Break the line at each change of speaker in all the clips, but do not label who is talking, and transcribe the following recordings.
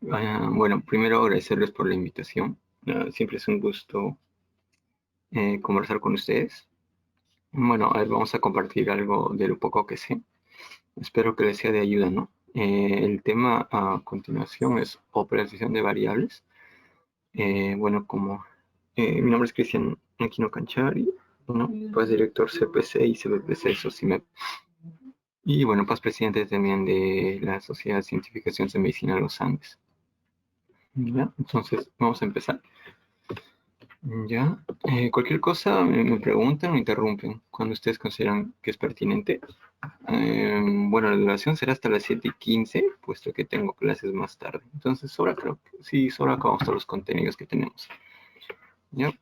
Bueno, primero agradecerles por la invitación. Siempre es un gusto conversar con ustedes. Bueno, a ver, vamos a compartir algo de lo poco que sé. Espero que les sea de ayuda, ¿no? El tema a continuación es operación de variables. Bueno, como mi nombre es Cristian Aquino Canchari, ¿no? Pues director CPC y CBPC SOCIMEP. Y bueno, pues presidente también de la Sociedad de Cientificación de Medicina de los Andes. ¿Ya? Entonces, vamos a empezar. Ya, cualquier cosa me preguntan o interrumpen cuando ustedes consideran que es pertinente. Bueno, la duración será hasta las 7:15, puesto que tengo clases más tarde. Entonces, sobra, creo que sí, sobra acabamos todos los contenidos que tenemos. Ya,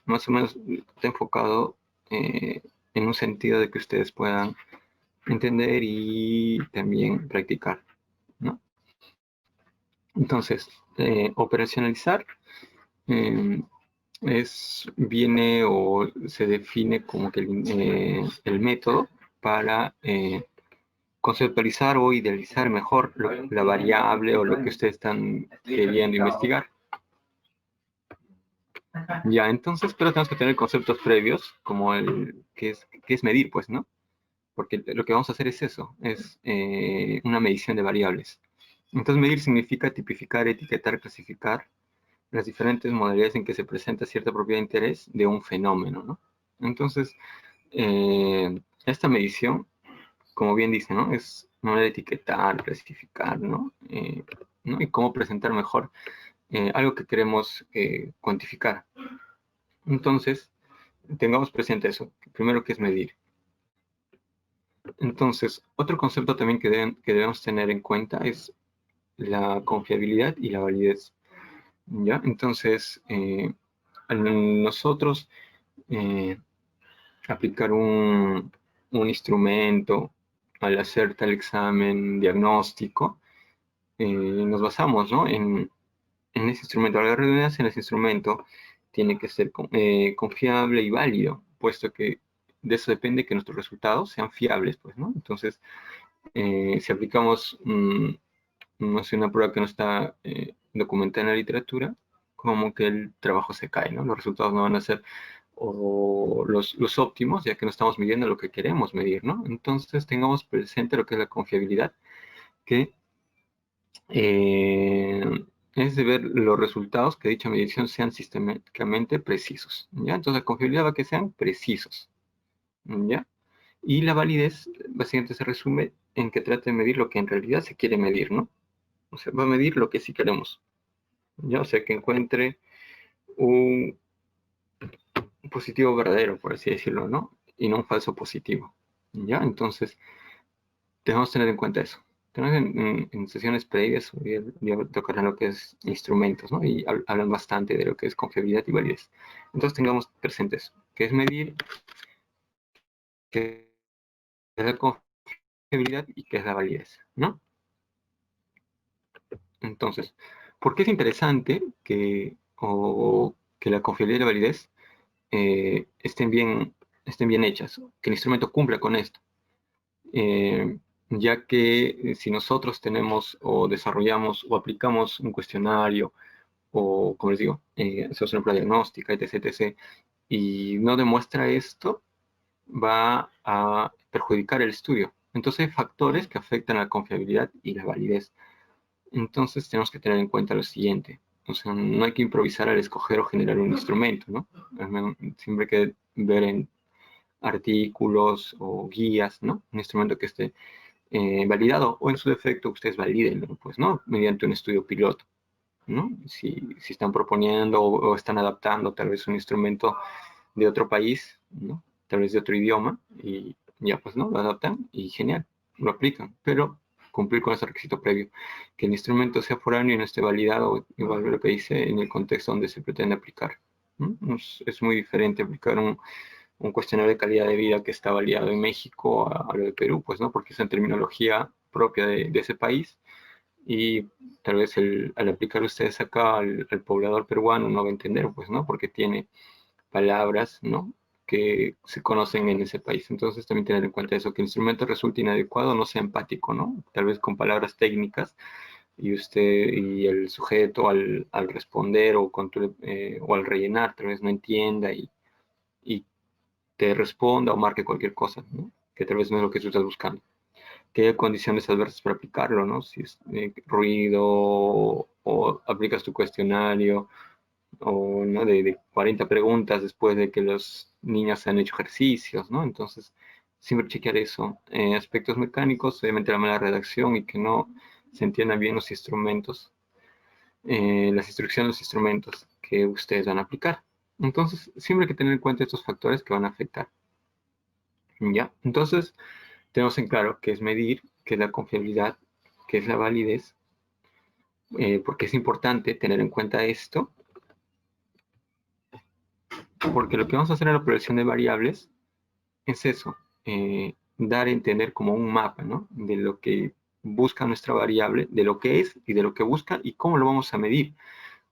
más o menos está enfocado en un sentido de que ustedes puedan entender y también practicar, ¿no? Entonces, operacionalizar. eh, viene o se define como que el método para conceptualizar o idealizar mejor la variable o lo que ustedes están queriendo investigar. Ya, entonces, pero tenemos que tener conceptos previos, como el que es medir, pues, ¿no? Porque lo que vamos a hacer es eso, es una medición de variables. Entonces, medir significa tipificar, etiquetar, clasificar las diferentes modalidades en que se presenta cierta propiedad de interés de un fenómeno, ¿no? Entonces, esta medición, como bien dice, ¿no? Es una manera de etiquetar, clasificar, ¿no? ¿No? Y cómo presentar mejor algo que queremos cuantificar. Entonces, tengamos presente eso. Primero, que es medir. Entonces, otro concepto también que debemos tener en cuenta es la confiabilidad y la validez. ¿Ya? Entonces, nosotros eh, aplicar un instrumento al hacer tal examen diagnóstico, nos basamos, ¿no? en ese instrumento. La redundancia en ese instrumento tiene que ser confiable y válido, puesto que de eso depende que nuestros resultados sean fiables, pues, ¿no? Entonces, si aplicamos, no sé, una prueba que no está documentada en la literatura, como que el trabajo se cae, ¿no? Los resultados no van a ser o los óptimos, ya que no estamos midiendo lo que queremos medir, ¿no? Entonces tengamos presente lo que es la confiabilidad, que eh, es de ver los resultados que dicha medición sean sistemáticamente precisos, ¿ya? Entonces la confiabilidad va a que sean precisos, ¿ya? Y la validez básicamente se resume en que trate de medir lo que en realidad se quiere medir, ¿no? O sea, va a medir lo que sí queremos, ¿ya? O sea, que encuentre un positivo verdadero, por así decirlo, ¿no? Y no un falso positivo, ¿ya? Entonces, debemos tener en cuenta eso. Tenemos en sesiones previas, ya tocarán lo que es instrumentos, ¿no? Y hablan bastante de lo que es confiabilidad y validez. Entonces, tengamos presentes eso, que es medir, que es la confiabilidad y que es la validez, ¿no? Entonces, ¿por qué es interesante que la confiabilidad y la validez estén bien hechas, que el instrumento cumpla con esto? Ya que si nosotros tenemos o desarrollamos o aplicamos un cuestionario o, como les digo, hacemos una prueba diagnóstica, etc., etc., y no demuestra esto, va a perjudicar el estudio. Entonces hay factores que afectan la confiabilidad y la validez. Entonces tenemos que tener en cuenta lo siguiente. O sea, no hay que improvisar al escoger o generar un instrumento, ¿no? Siempre hay que ver en artículos o guías, ¿no? Un instrumento que esté validado o en su defecto ustedes validen, pues, ¿no? Mediante un estudio piloto, ¿no? Si están proponiendo o están adaptando tal vez un instrumento de otro país, ¿no? Tal vez de otro idioma y ya pues, ¿no? Lo adaptan y genial, lo aplican, pero cumplir con ese requisito previo, que el instrumento sea foráneo y no esté validado, igual que lo que dice en el contexto donde se pretende aplicar. ¿No? Es muy diferente aplicar un cuestionario de calidad de vida que está validado en México a lo de Perú, pues, ¿no? Porque es una terminología propia de ese país y tal vez al aplicar ustedes acá al poblador peruano no va a entender, pues, ¿no? Porque tiene palabras, ¿no? Que se conocen en ese país. Entonces también tener en cuenta eso, que el instrumento resulte inadecuado, no sea empático, ¿no? Tal vez con palabras técnicas y usted y el sujeto al responder o al rellenar tal vez no entienda y te responda o marque cualquier cosa, ¿no? Que tal vez no es lo que tú estás buscando. Que haya condiciones adversas para aplicarlo, ¿no? Si es ruido o aplicas tu cuestionario o ¿no? de 40 preguntas después de que los niños han hecho ejercicios, ¿no? Entonces, siempre chequear eso. Aspectos mecánicos, obviamente la mala redacción y que no se entiendan bien los instrumentos, las instrucciones de los instrumentos que ustedes van a aplicar. Entonces, siempre hay que tener en cuenta estos factores que van a afectar. ¿Ya? Entonces, tenemos en claro qué es medir, qué es la confiabilidad, qué es la validez, porque es importante tener en cuenta esto, porque lo que vamos a hacer en la operación de variables es eso, dar a entender como un mapa, ¿no? De lo que busca nuestra variable, de lo que es y de lo que busca y cómo lo vamos a medir,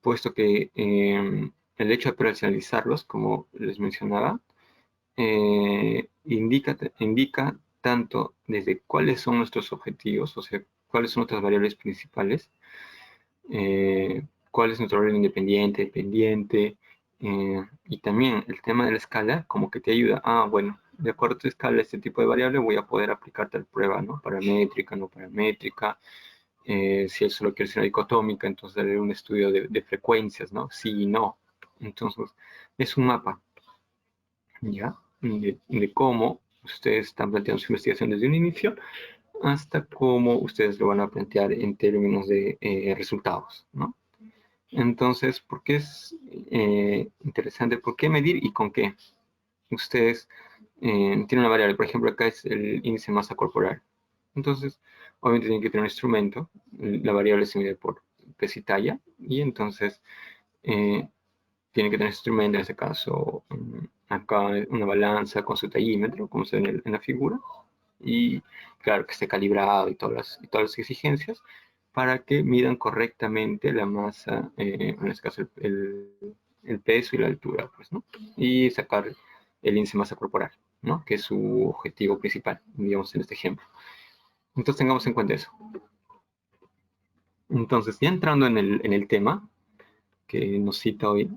puesto que el hecho de personalizarlos, como les mencionaba, indica tanto desde cuáles son nuestros objetivos, o sea, cuáles son nuestras variables principales, cuál es nuestro orden independiente, dependiente, y también el tema de la escala como que te ayuda, bueno, de acuerdo a tu escala, este tipo de variable voy a poder aplicar tal prueba, ¿no? Paramétrica, no paramétrica, si eso lo quiere ser dicotómica, entonces darle un estudio de frecuencias, ¿no? Sí y no. Entonces, es un mapa, ¿ya? De cómo ustedes están planteando su investigación desde un inicio hasta cómo ustedes lo van a plantear en términos de resultados, ¿no? Entonces, ¿por qué es interesante? ¿Por qué medir y con qué? Ustedes tienen una variable, por ejemplo, acá es el índice de masa corporal. Entonces, obviamente tienen que tener un instrumento, la variable se mide por peso y talla, y entonces tienen que tener instrumento, en este caso, acá una balanza con su tallímetro, como se ve en la figura, y claro que esté calibrado y todas las exigencias para que midan correctamente la masa, en este caso el peso y la altura, pues, ¿no? Y sacar el índice de masa corporal, ¿no? Que es su objetivo principal, digamos, en este ejemplo. Entonces tengamos en cuenta eso. Entonces, ya entrando en el tema que nos cita hoy,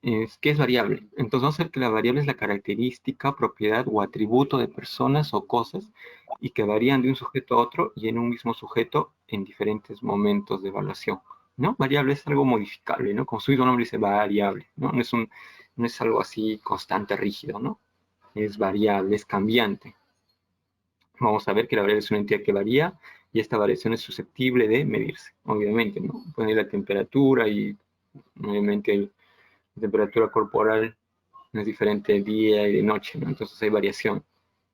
¿qué es variable? Entonces vamos a ver que la variable es la característica, propiedad o atributo de personas o cosas y que varían de un sujeto a otro y en un mismo sujeto en diferentes momentos de evaluación, ¿no? Variable es algo modificable, ¿no? Como su mismo nombre dice, variable, ¿no? No es algo así constante, rígido, ¿no? Es variable, es cambiante. Vamos a ver que la variable es una entidad que varía y esta variación es susceptible de medirse, obviamente, ¿no? Poner la temperatura y obviamente la temperatura corporal no es diferente de día y de noche, ¿no? Entonces hay variación,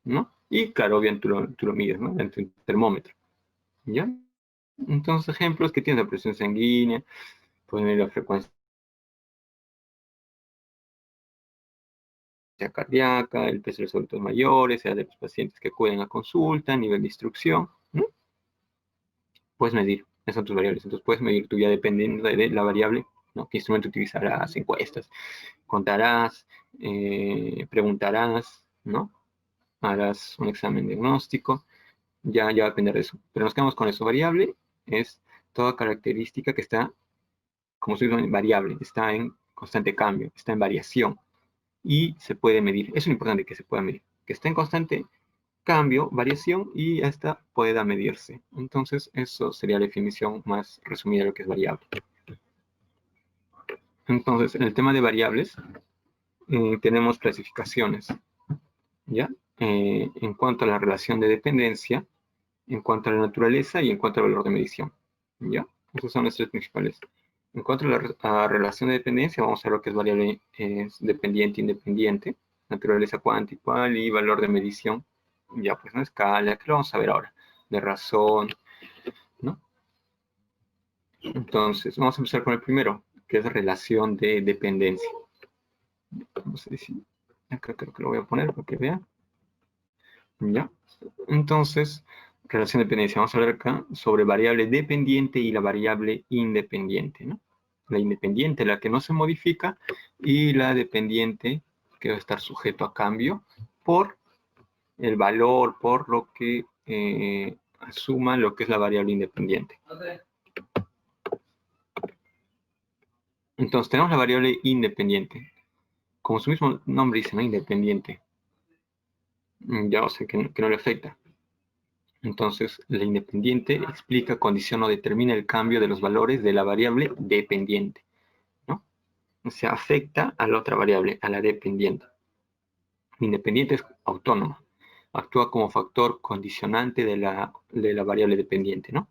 ¿no? Y claro, bien tú lo mides, ¿no? En tu termómetro, ¿ya? Entonces, ejemplos que tienen la presión sanguínea, pueden medir la frecuencia cardíaca, el peso de los adultos mayores, edad de los pacientes que acuden a consulta, nivel de instrucción, ¿no? Puedes medir, esas son tus variables. Entonces puedes medir tu ya dependiendo de la variable, ¿no? ¿Qué instrumento utilizarás? Encuestas, contarás, preguntarás, ¿no? Harás un examen diagnóstico, ya va a depender de eso. Pero nos quedamos con eso. Variable es toda característica que está, como se dice, variable, está en constante cambio, está en variación y se puede medir. Es lo importante que se pueda medir, que esté en constante cambio, variación y hasta pueda medirse. Entonces, eso sería la definición más resumida de lo que es variable. Entonces, en el tema de variables, tenemos clasificaciones, ¿ya? En cuanto a la relación de dependencia, en cuanto a la naturaleza y en cuanto al valor de medición, ¿ya? Esos son los tres principales. En cuanto a la relación de dependencia, vamos a ver lo que es variable dependiente e independiente, naturaleza cuántica y valor de medición, ya pues una escala, que lo vamos a ver ahora, de razón, ¿no? Entonces, vamos a empezar con el primero, que es relación de dependencia. Vamos a decir, acá creo que lo voy a poner para que vean. ¿Ya? Entonces, relación de dependencia. Vamos a hablar acá sobre variable dependiente y la variable independiente, ¿no? La independiente, la que no se modifica, y la dependiente, que va a estar sujeto a cambio por el valor, por lo que asuma lo que es la variable independiente. Entonces tenemos la variable independiente. Como su mismo nombre dice, ¿no? Independiente. Ya, o sea, que no le afecta. Entonces, la independiente explica, condiciona o determina el cambio de los valores de la variable dependiente, ¿no? O sea, afecta a la otra variable, a la dependiente. La independiente es autónoma. Actúa como factor condicionante de la variable dependiente, ¿no?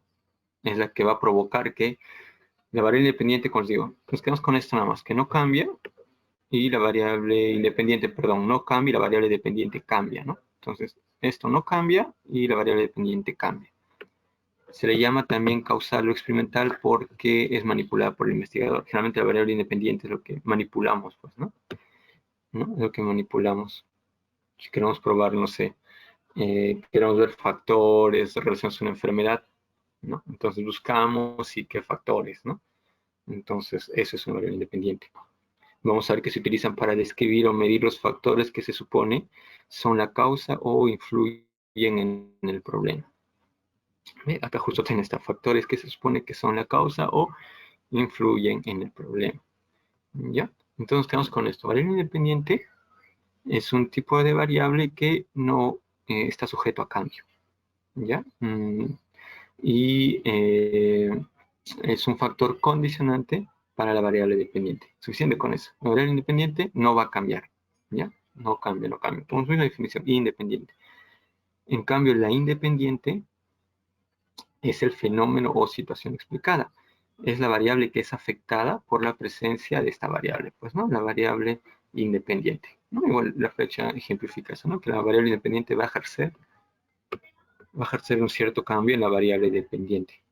Es la que va a provocar que la variable independiente, como os digo, nos quedamos con esto nada más, que no cambia y la variable independiente, perdón, no cambia y la variable dependiente cambia, ¿no? Entonces, esto no cambia y la variable dependiente cambia. Se le llama también causal o experimental porque es manipulada por el investigador. Generalmente la variable independiente es lo que manipulamos, pues, ¿no? ¿No? Es lo que manipulamos. Si queremos probar, no sé, queremos ver factores relacionados a una enfermedad, ¿no? Entonces buscamos y qué factores, ¿no? Entonces, eso es una variable independiente. Vamos a ver que se utilizan para describir o medir los factores que se supone son la causa o influyen en el problema. Acá justo tienen estos factores que se supone que son la causa o influyen en el problema. ¿Ya? Entonces quedamos con esto. Variable independiente es un tipo de variable que no está sujeto a cambio. ¿Ya? Y es un factor condicionante para la variable dependiente. Suficiente con eso. La variable independiente no va a cambiar. ¿Ya? No cambia, no cambia. Ponemos una definición, independiente. En cambio, la independiente es el fenómeno o situación explicada. Es la variable que es afectada por la presencia de esta variable, pues, ¿no? La variable independiente, ¿no? Igual la flecha ejemplifica eso, ¿no? Que la variable independiente va a ejercer un cierto cambio en la variable dependiente.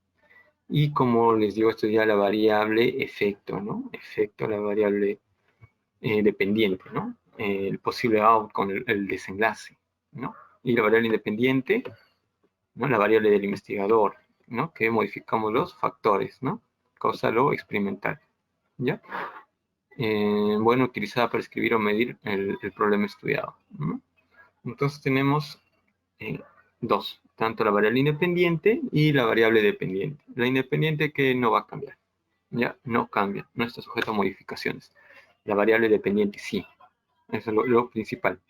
Y como les digo, esto es ya la variable efecto, ¿no? Efecto, la variable dependiente, ¿no? El posible outcome, el desenlace, ¿no? Y la variable independiente, ¿no? La variable del investigador, ¿no? Que modificamos los factores, ¿no? Causal o experimental, ¿ya? Bueno, utilizada para escribir o medir el problema estudiado, ¿no? Entonces tenemos eh, dos, tanto la variable independiente y la variable dependiente. La independiente que no va a cambiar, ¿ya? No cambia, no está sujeto a modificaciones. La variable dependiente sí, eso es lo principal.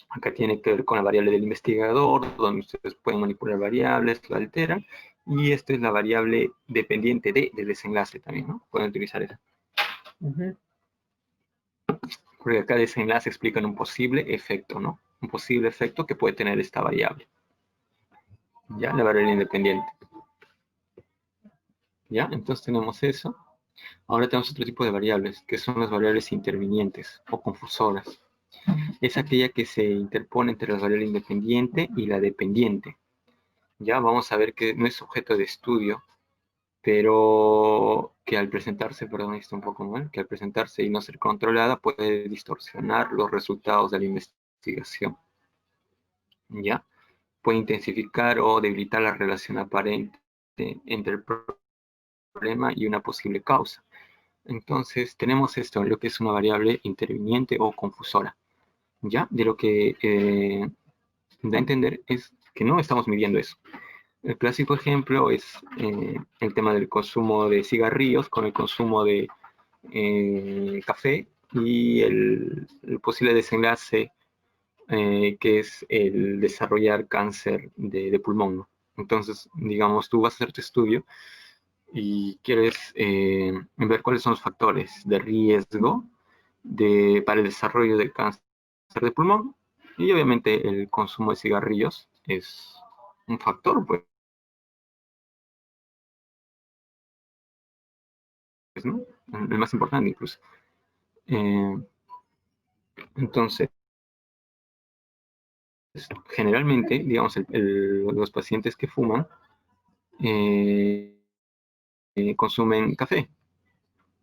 Acá tiene que ver con la variable del investigador, donde ustedes pueden manipular variables, la alteran. Y esta es la variable dependiente del desenlace también, ¿no? Pueden utilizar eso. Porque acá desenlace explican un posible efecto, ¿no? Un posible efecto que puede tener esta variable. ¿Ya? La variable independiente. ¿Ya? Entonces tenemos eso. Ahora tenemos otro tipo de variables, que son las variables intervinientes o confusoras. Es aquella que se interpone entre la variable independiente y la dependiente. Ya vamos a ver que no es objeto de estudio, pero que al presentarse, perdón, está un poco mal, que al presentarse y no ser controlada puede distorsionar los resultados de la investigación. ¿Ya? Puede intensificar o debilitar la relación aparente entre el problema y una posible causa. Entonces, tenemos esto, lo que es una variable interviniente o confusora. ¿Ya? De lo que da a entender es que no estamos midiendo eso. El clásico ejemplo es el tema del consumo de cigarrillos con el consumo de café y el posible desenlace que es el desarrollar cáncer de pulmón, ¿no? Entonces, digamos, tú vas a hacer tu estudio y quieres ver cuáles son los factores de riesgo para el desarrollo del cáncer de pulmón. Y obviamente el consumo de cigarrillos es un factor, pues, ¿no? El más importante incluso. Eh, entonces, generalmente, digamos, los pacientes que fuman eh, consumen café.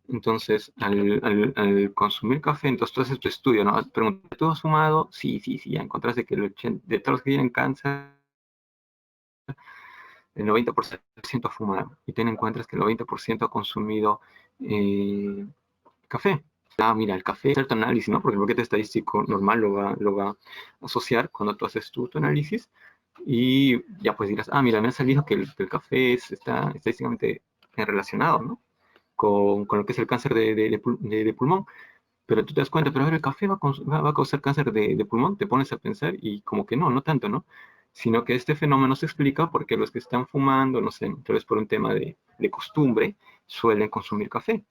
Entonces, al consumir café, entonces tú haces tu estudio, ¿no? Pregunta, ¿tú has fumado? Sí, sí, sí, ya encontraste que de todos los que tienen cáncer, el 90% ha fumado. Y ten en cuenta que el 90% ha consumido eh, café. Ah, mira, el café, cierto análisis, ¿no? Porque el paquete estadístico normal lo va a asociar cuando tú haces tu análisis. Y ya pues dirás, ah, mira, me ha salido que el café está estadísticamente relacionado, ¿no? con lo que es el cáncer de pulmón. Pero tú te das cuenta, pero ahora el café va a causar cáncer de pulmón, te pones a pensar y como que no tanto, ¿no? Sino que este fenómeno se explica porque los que están fumando, no sé, tal vez por un tema de costumbre, suelen consumir café,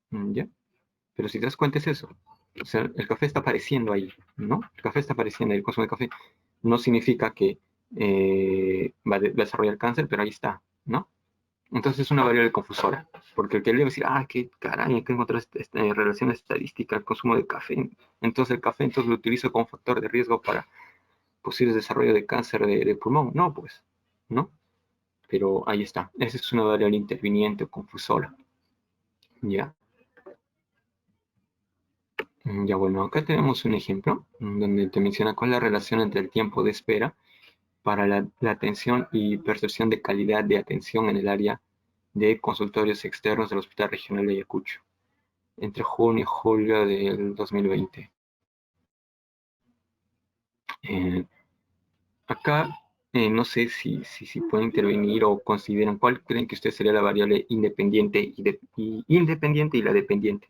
¿ya? Pero si te das cuenta es eso. O sea, el café está apareciendo ahí, ¿no? El café está apareciendo ahí, el consumo de café no significa que va a desarrollar cáncer, pero ahí está, ¿no? Entonces es una variable confusora, porque el que le va a decir, qué caray, hay que encontrar esta relación estadística al consumo de café. Entonces el café entonces lo utilizo como factor de riesgo para posibles desarrollo de cáncer de pulmón. No, pues, ¿no? Pero ahí está. Esa es una variable interviniente o confusora. Ya. Ya bueno, acá tenemos un ejemplo donde te menciona cuál es la relación entre el tiempo de espera para la atención y percepción de calidad de atención en el área de consultorios externos del Hospital Regional de Ayacucho, entre junio y julio del 2020. Eh, acá no sé si pueden intervenir o consideran cuál creen que usted sería la variable independiente independiente y la dependiente.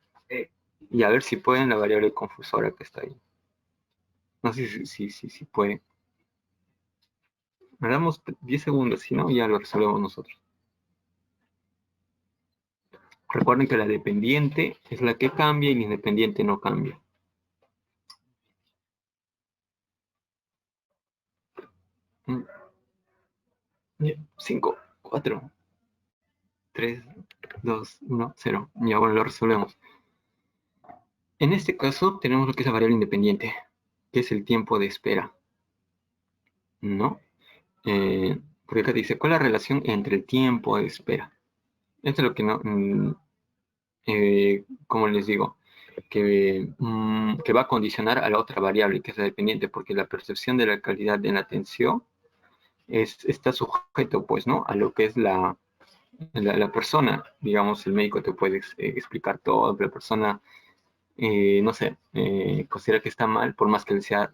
Y a ver si pueden la variable confusora que está ahí. No sé si pueden. Me damos 10 segundos, si no, ya lo resolvemos nosotros. Recuerden que la dependiente es la que cambia y la independiente no cambia. 5, 4, 3, 2, 1, 0. Ya bueno, lo resolvemos. En este caso tenemos lo que es la variable independiente, que es el tiempo de espera, ¿no? Porque acá dice, ¿cuál es la relación entre el tiempo de espera? Esto es lo que no, como les digo, que va a condicionar a la otra variable, que es la dependiente, porque la percepción de la calidad de la atención está sujeto, pues, ¿no? A lo que es la persona. Digamos, el médico te puede explicar todo, pero la persona, no sé, considera que está mal, por más que él sea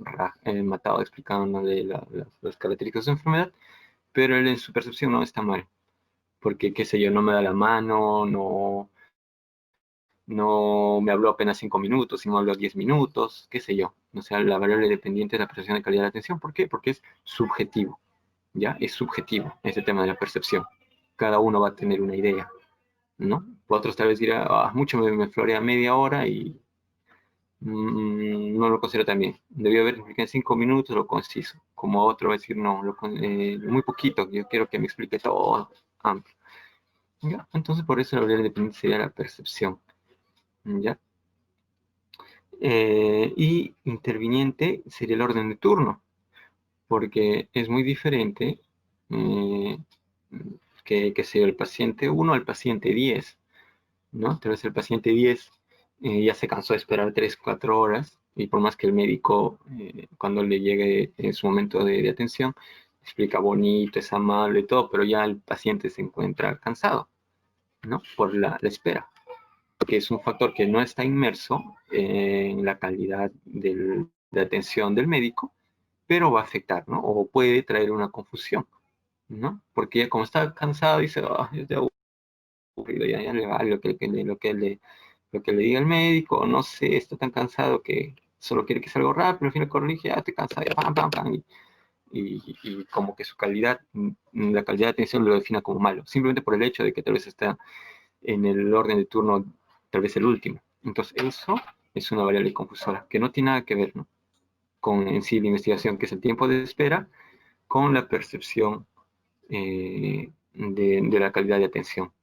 matado explicándole las características de su enfermedad, pero él en su percepción no está mal, porque, qué sé yo, no me da la mano, no me habló apenas 5 minutos, y me habló 10 minutos, qué sé yo. O sea, la variable dependiente de la percepción de calidad de la atención. ¿Por qué? Porque es subjetivo, ¿ya? Es subjetivo ese tema de la percepción. Cada uno va a tener una idea, ¿no? Otros tal vez dirán, mucho me florea media hora y no lo considero tan bien. Debió haber explicado en 5 minutos lo conciso. Como otro va a decir, no, muy poquito, yo quiero que me explique todo amplio. ¿Ya? Entonces, por eso la variable dependiente sería la percepción, ¿ya? Y interviniente sería el orden de turno, porque es muy diferente eh, que sea el paciente 1 al paciente 10, ¿no? Entonces el paciente 10 ya se cansó de esperar 3 4 horas y por más que el médico, cuando le llegue en su momento de atención, explica bonito, es amable y todo, pero ya el paciente se encuentra cansado, ¿no? Por la espera, que es un factor que no está inmerso en la calidad de atención del médico, pero va a afectar, ¿no? O puede traer una confusión, ¿no? Porque ya como está cansado, dice, ya estoy aburrido, ya le vale lo que le diga el médico, no sé, está tan cansado que solo quiere que salga rápido, al final corrige, ya te cansa, ya pam, pam, pam, y como que su calidad, la calidad de atención lo defina como malo, simplemente por el hecho de que tal vez está en el orden de turno, tal vez el último. Entonces, eso es una variable confusora, que no tiene nada que ver, ¿no? Con en sí la investigación, que es el tiempo de espera, con la percepción de la calidad de atención,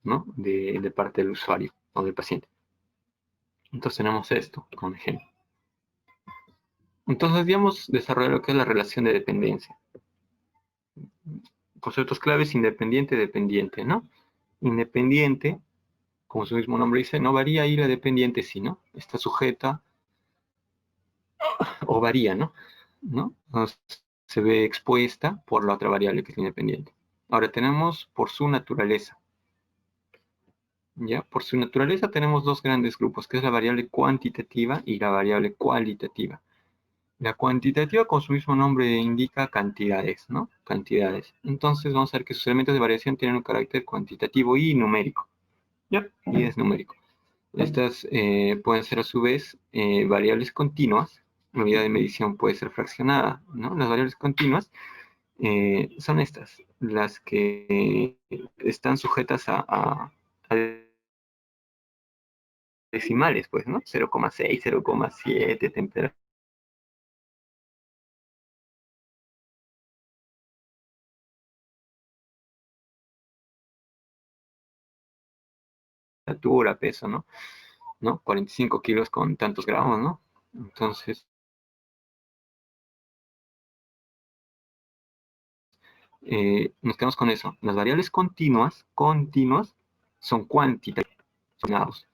¿no? De parte del usuario o del paciente. Entonces tenemos esto como ejemplo. Entonces, digamos, desarrollar lo que es la relación de dependencia. Conceptos claves: independiente, dependiente, ¿no? Independiente, como su mismo nombre dice, no varía, y la dependiente sí, ¿no? Está sujeta o varía, ¿no? ¿No? Se ve expuesta por la otra variable que es independiente. Ahora tenemos por su naturaleza. ¿Ya? Por su naturaleza tenemos dos grandes grupos, que es la variable cuantitativa y la variable cualitativa. La cuantitativa, con su mismo nombre, indica cantidades, ¿no? Cantidades. Entonces vamos a ver que sus elementos de variación tienen un carácter cuantitativo y numérico. ¿ya? Y es numérico. Estas pueden ser a su vez variables continuas. La unidad de medición puede ser fraccionada, ¿no? Las variables continuas son estas, las que están sujetas a decimales, pues, ¿no? 0,6, 0,7, temperatura, peso, ¿no? 45 kilos con tantos gramos, ¿no? Entonces, nos quedamos con eso. Las variables continuas, son cuantitativas.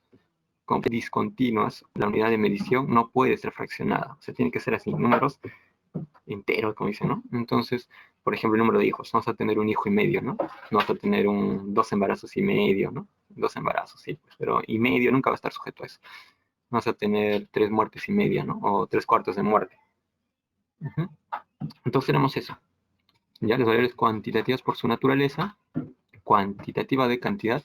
Como discontinuas, la unidad de medición no puede ser fraccionada. O sea, tiene que ser así, números enteros, como dicen, ¿no? Entonces, por ejemplo, el número de hijos. Vamos a tener un hijo y medio, ¿no? Vamos a tener dos embarazos y medio, ¿no? Dos embarazos, sí, pues, pero y medio nunca va a estar sujeto a eso. Vamos a tener tres muertes y media, ¿no? O tres cuartos de muerte. Uh-huh. Entonces tenemos eso. Ya las variables cuantitativas por su naturaleza, cuantitativa de cantidad,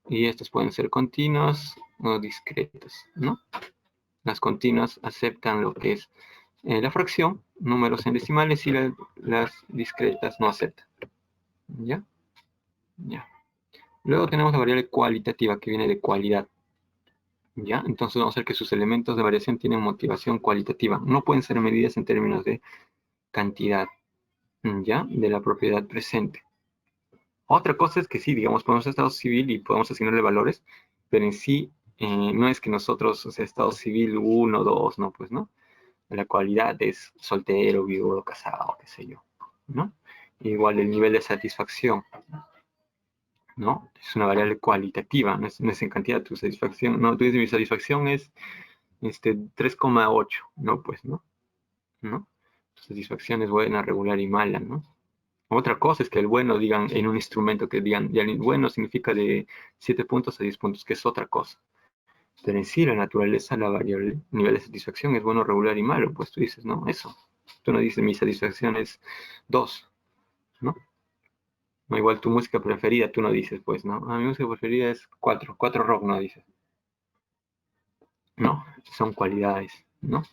y estas pueden ser continuas o discretas, ¿no? Las continuas aceptan lo que es la fracción, números en decimales, y las discretas no aceptan. ¿Ya? Ya. Luego tenemos la variable cualitativa, que viene de cualidad. ¿Ya? Entonces vamos a ver que sus elementos de variación tienen motivación cualitativa. No pueden ser medidas en términos de cantidad, ¿ya? De la propiedad presente. Otra cosa es que sí, digamos, ponemos estado civil y podemos asignarle valores, pero en sí no es que nosotros, o sea, estado civil uno, 2, no, pues, ¿no? La cualidad es soltero, viudo, casado, qué sé yo, ¿no? Igual el nivel de satisfacción, ¿no? Es una variable cualitativa, no es en cantidad tu satisfacción, no, tú dices mi satisfacción es 3,8, no, pues, ¿no? ¿No? Tu satisfacción es buena, regular y mala, ¿no? Otra cosa es que el bueno digan en un instrumento que digan, ya el bueno significa de 7 puntos a 10 puntos, que es otra cosa. Pero en sí la naturaleza, la variable, nivel de satisfacción es bueno, regular y malo, pues tú dices, no, eso. Tú no dices mi satisfacción es 2, ¿no? No, igual tu música preferida, tú no dices, pues, ¿no? A mi música preferida es 4, 4 rock, no dices. No, son cualidades, ¿no?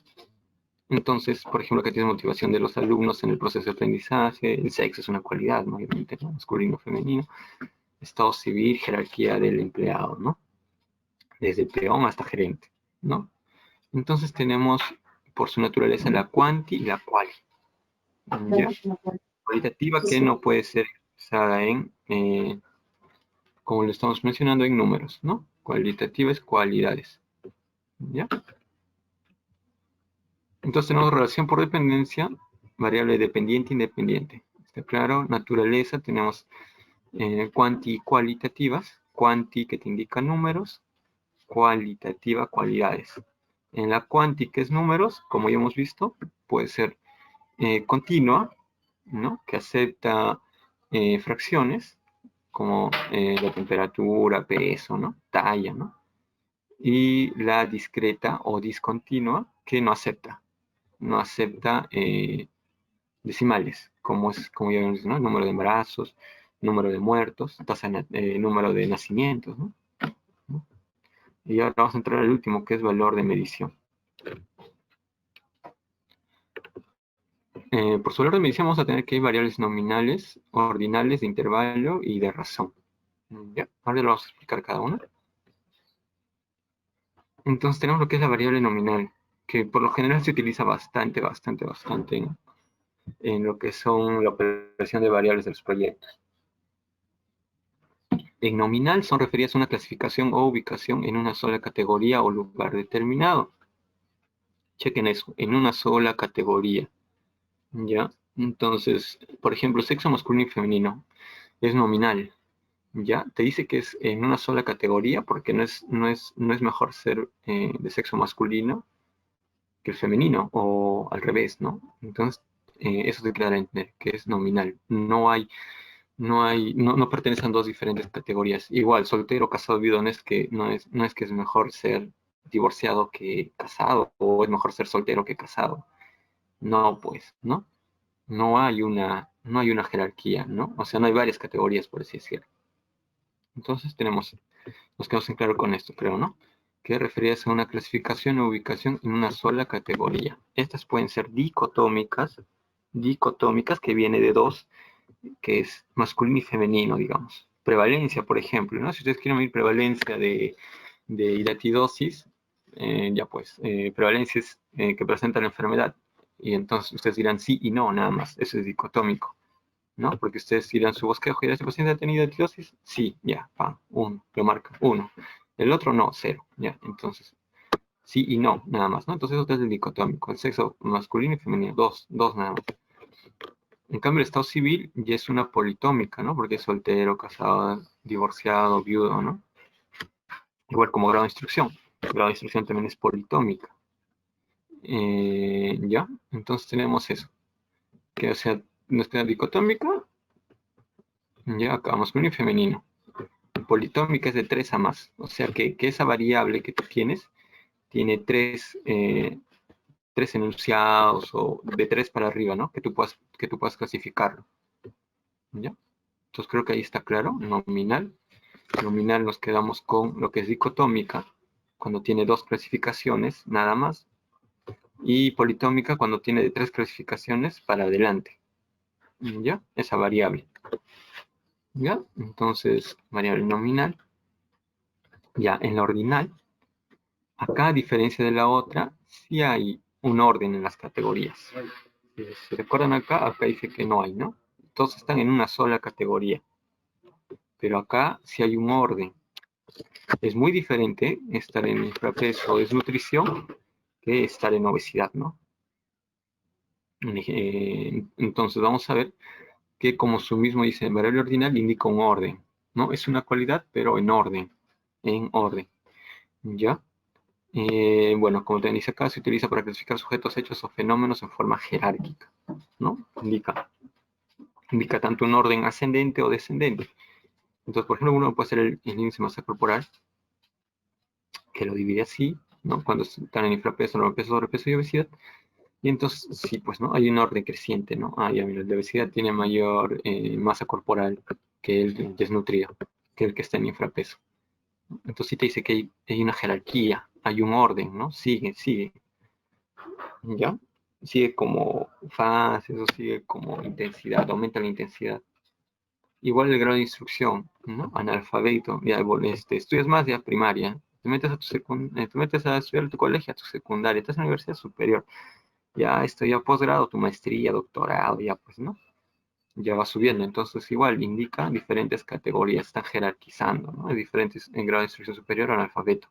Entonces, por ejemplo, que tienes motivación de los alumnos en el proceso de aprendizaje, el sexo es una cualidad, ¿no? Obviamente, ¿no? Masculino, femenino, estado civil, jerarquía del empleado, ¿no? Desde peón hasta gerente, ¿no? Entonces tenemos por su naturaleza la quanti y la quali, ¿ya? Cualitativa que no puede ser expresada como lo estamos mencionando, en números, ¿no? Cualitativa es cualidades, ¿ya? Entonces tenemos relación por dependencia, variable dependiente, independiente. ¿Está claro? Naturaleza, tenemos cuanti cualitativas, quanti que te indica números, cualitativa cualidades. En la quanti, que es números, como ya hemos visto, puede ser continua, ¿no? Que acepta fracciones, como la temperatura, peso, ¿no? Talla, ¿no? Y la discreta o discontinua, que no acepta decimales, como ya vimos, ¿no? El número de embarazos, número de muertos, número de nacimientos, ¿no? Y ahora vamos a entrar al último, que es valor de medición. Por su valor de medición vamos a tener que hay variables nominales, ordinales, de intervalo y de razón. ¿Ya? Ahora lo vamos a explicar cada una. Entonces tenemos lo que es la variable nominal, que por lo general se utiliza bastante en lo que son la operación de variables de los proyectos. En nominal son referidas a una clasificación o ubicación en una sola categoría o lugar determinado. Chequen eso, en una sola categoría. ¿Ya? Entonces, por ejemplo, sexo masculino y femenino es nominal. ¿Ya? Te dice que es en una sola categoría porque no es mejor ser de sexo masculino que el femenino o al revés, ¿no? Entonces, eso te queda a entender, que es nominal. No pertenecen a dos diferentes categorías. Igual, soltero, casado, viudo, no es que es mejor ser divorciado que casado o es mejor ser soltero que casado. No, pues, ¿no? No hay una jerarquía, ¿no? O sea, no hay varias categorías, por así decirlo. Entonces nos quedamos en claro con esto, creo, ¿no? Que referidas a una clasificación o ubicación en una sola categoría. Estas pueden ser dicotómicas, que viene de dos, que es masculino y femenino, digamos. Prevalencia, por ejemplo, ¿no? Si ustedes quieren medir prevalencia de hidatidosis, ya pues, prevalencia es que presenta la enfermedad. Y entonces ustedes dirán sí y no, nada más. Eso es dicotómico, ¿no? Porque ustedes dirán su bosquejo y dirán, ¿este paciente ha tenido hidatidosis? Sí, ya, pam, uno, lo marca, uno. El otro no, cero, ya. Entonces, sí y no, nada más, ¿no? Entonces eso es el dicotómico. El sexo masculino y femenino, dos nada más. En cambio, el estado civil ya es una politómica, ¿no? Porque es soltero, casado, divorciado, viudo, ¿no? Igual como grado de instrucción. El grado de instrucción también es politómica. ¿Ya? Entonces tenemos eso. Que, o sea, nuestra dicotómica, ya acá, masculino y femenino. Politómica es de 3 a más. O sea, que esa variable que tú tienes tiene tres enunciados o de 3 para arriba, ¿no? Que tú puedas clasificarlo. ¿Ya? Entonces creo que ahí está claro. Nominal. Nominal nos quedamos con lo que es dicotómica, cuando tiene 2 clasificaciones, nada más. Y politómica cuando tiene de 3 clasificaciones para adelante. ¿Ya? Esa variable. ¿Ya? Entonces, variable nominal. Ya, en la ordinal, acá a diferencia de la otra, sí hay un orden en las categorías. Si se recuerdan acá dice que no hay, ¿no? Todos están en una sola categoría. Pero acá sí hay un orden. Es muy diferente estar en infrapeso o desnutrición que estar en obesidad, ¿no? Entonces vamos a ver que como su mismo dice, variable ordinal indica un orden, ¿no? Es una cualidad, pero en orden, ¿ya? Bueno, como te dice acá, se utiliza para clasificar sujetos, hechos o fenómenos en forma jerárquica, ¿no? Indica tanto un orden ascendente o descendente. Entonces, por ejemplo, uno puede hacer el índice de masa corporal, que lo divide así, ¿no? Cuando están en infrapeso, sobrepeso y obesidad. Y entonces, sí, pues, ¿no? Hay un orden creciente, ¿no? Ya mira, el de obesidad tiene mayor masa corporal que el desnutrido, que el que está en infrapeso. Entonces sí te dice que hay una jerarquía, hay un orden, ¿no? Sigue, ¿ya? Sigue como fases, o sigue como intensidad, aumenta la intensidad. Igual el grado de instrucción, ¿no? Analfabeto, ya estudias más ya primaria, te metes a estudiar a tu colegio, a tu secundaria, estás en la universidad superior, ya ya posgrado, tu maestría, doctorado, ya pues, ¿no? Ya va subiendo, entonces igual indica diferentes categorías, están jerarquizando, ¿no? Hay diferentes en grado de instrucción superior al alfabeto,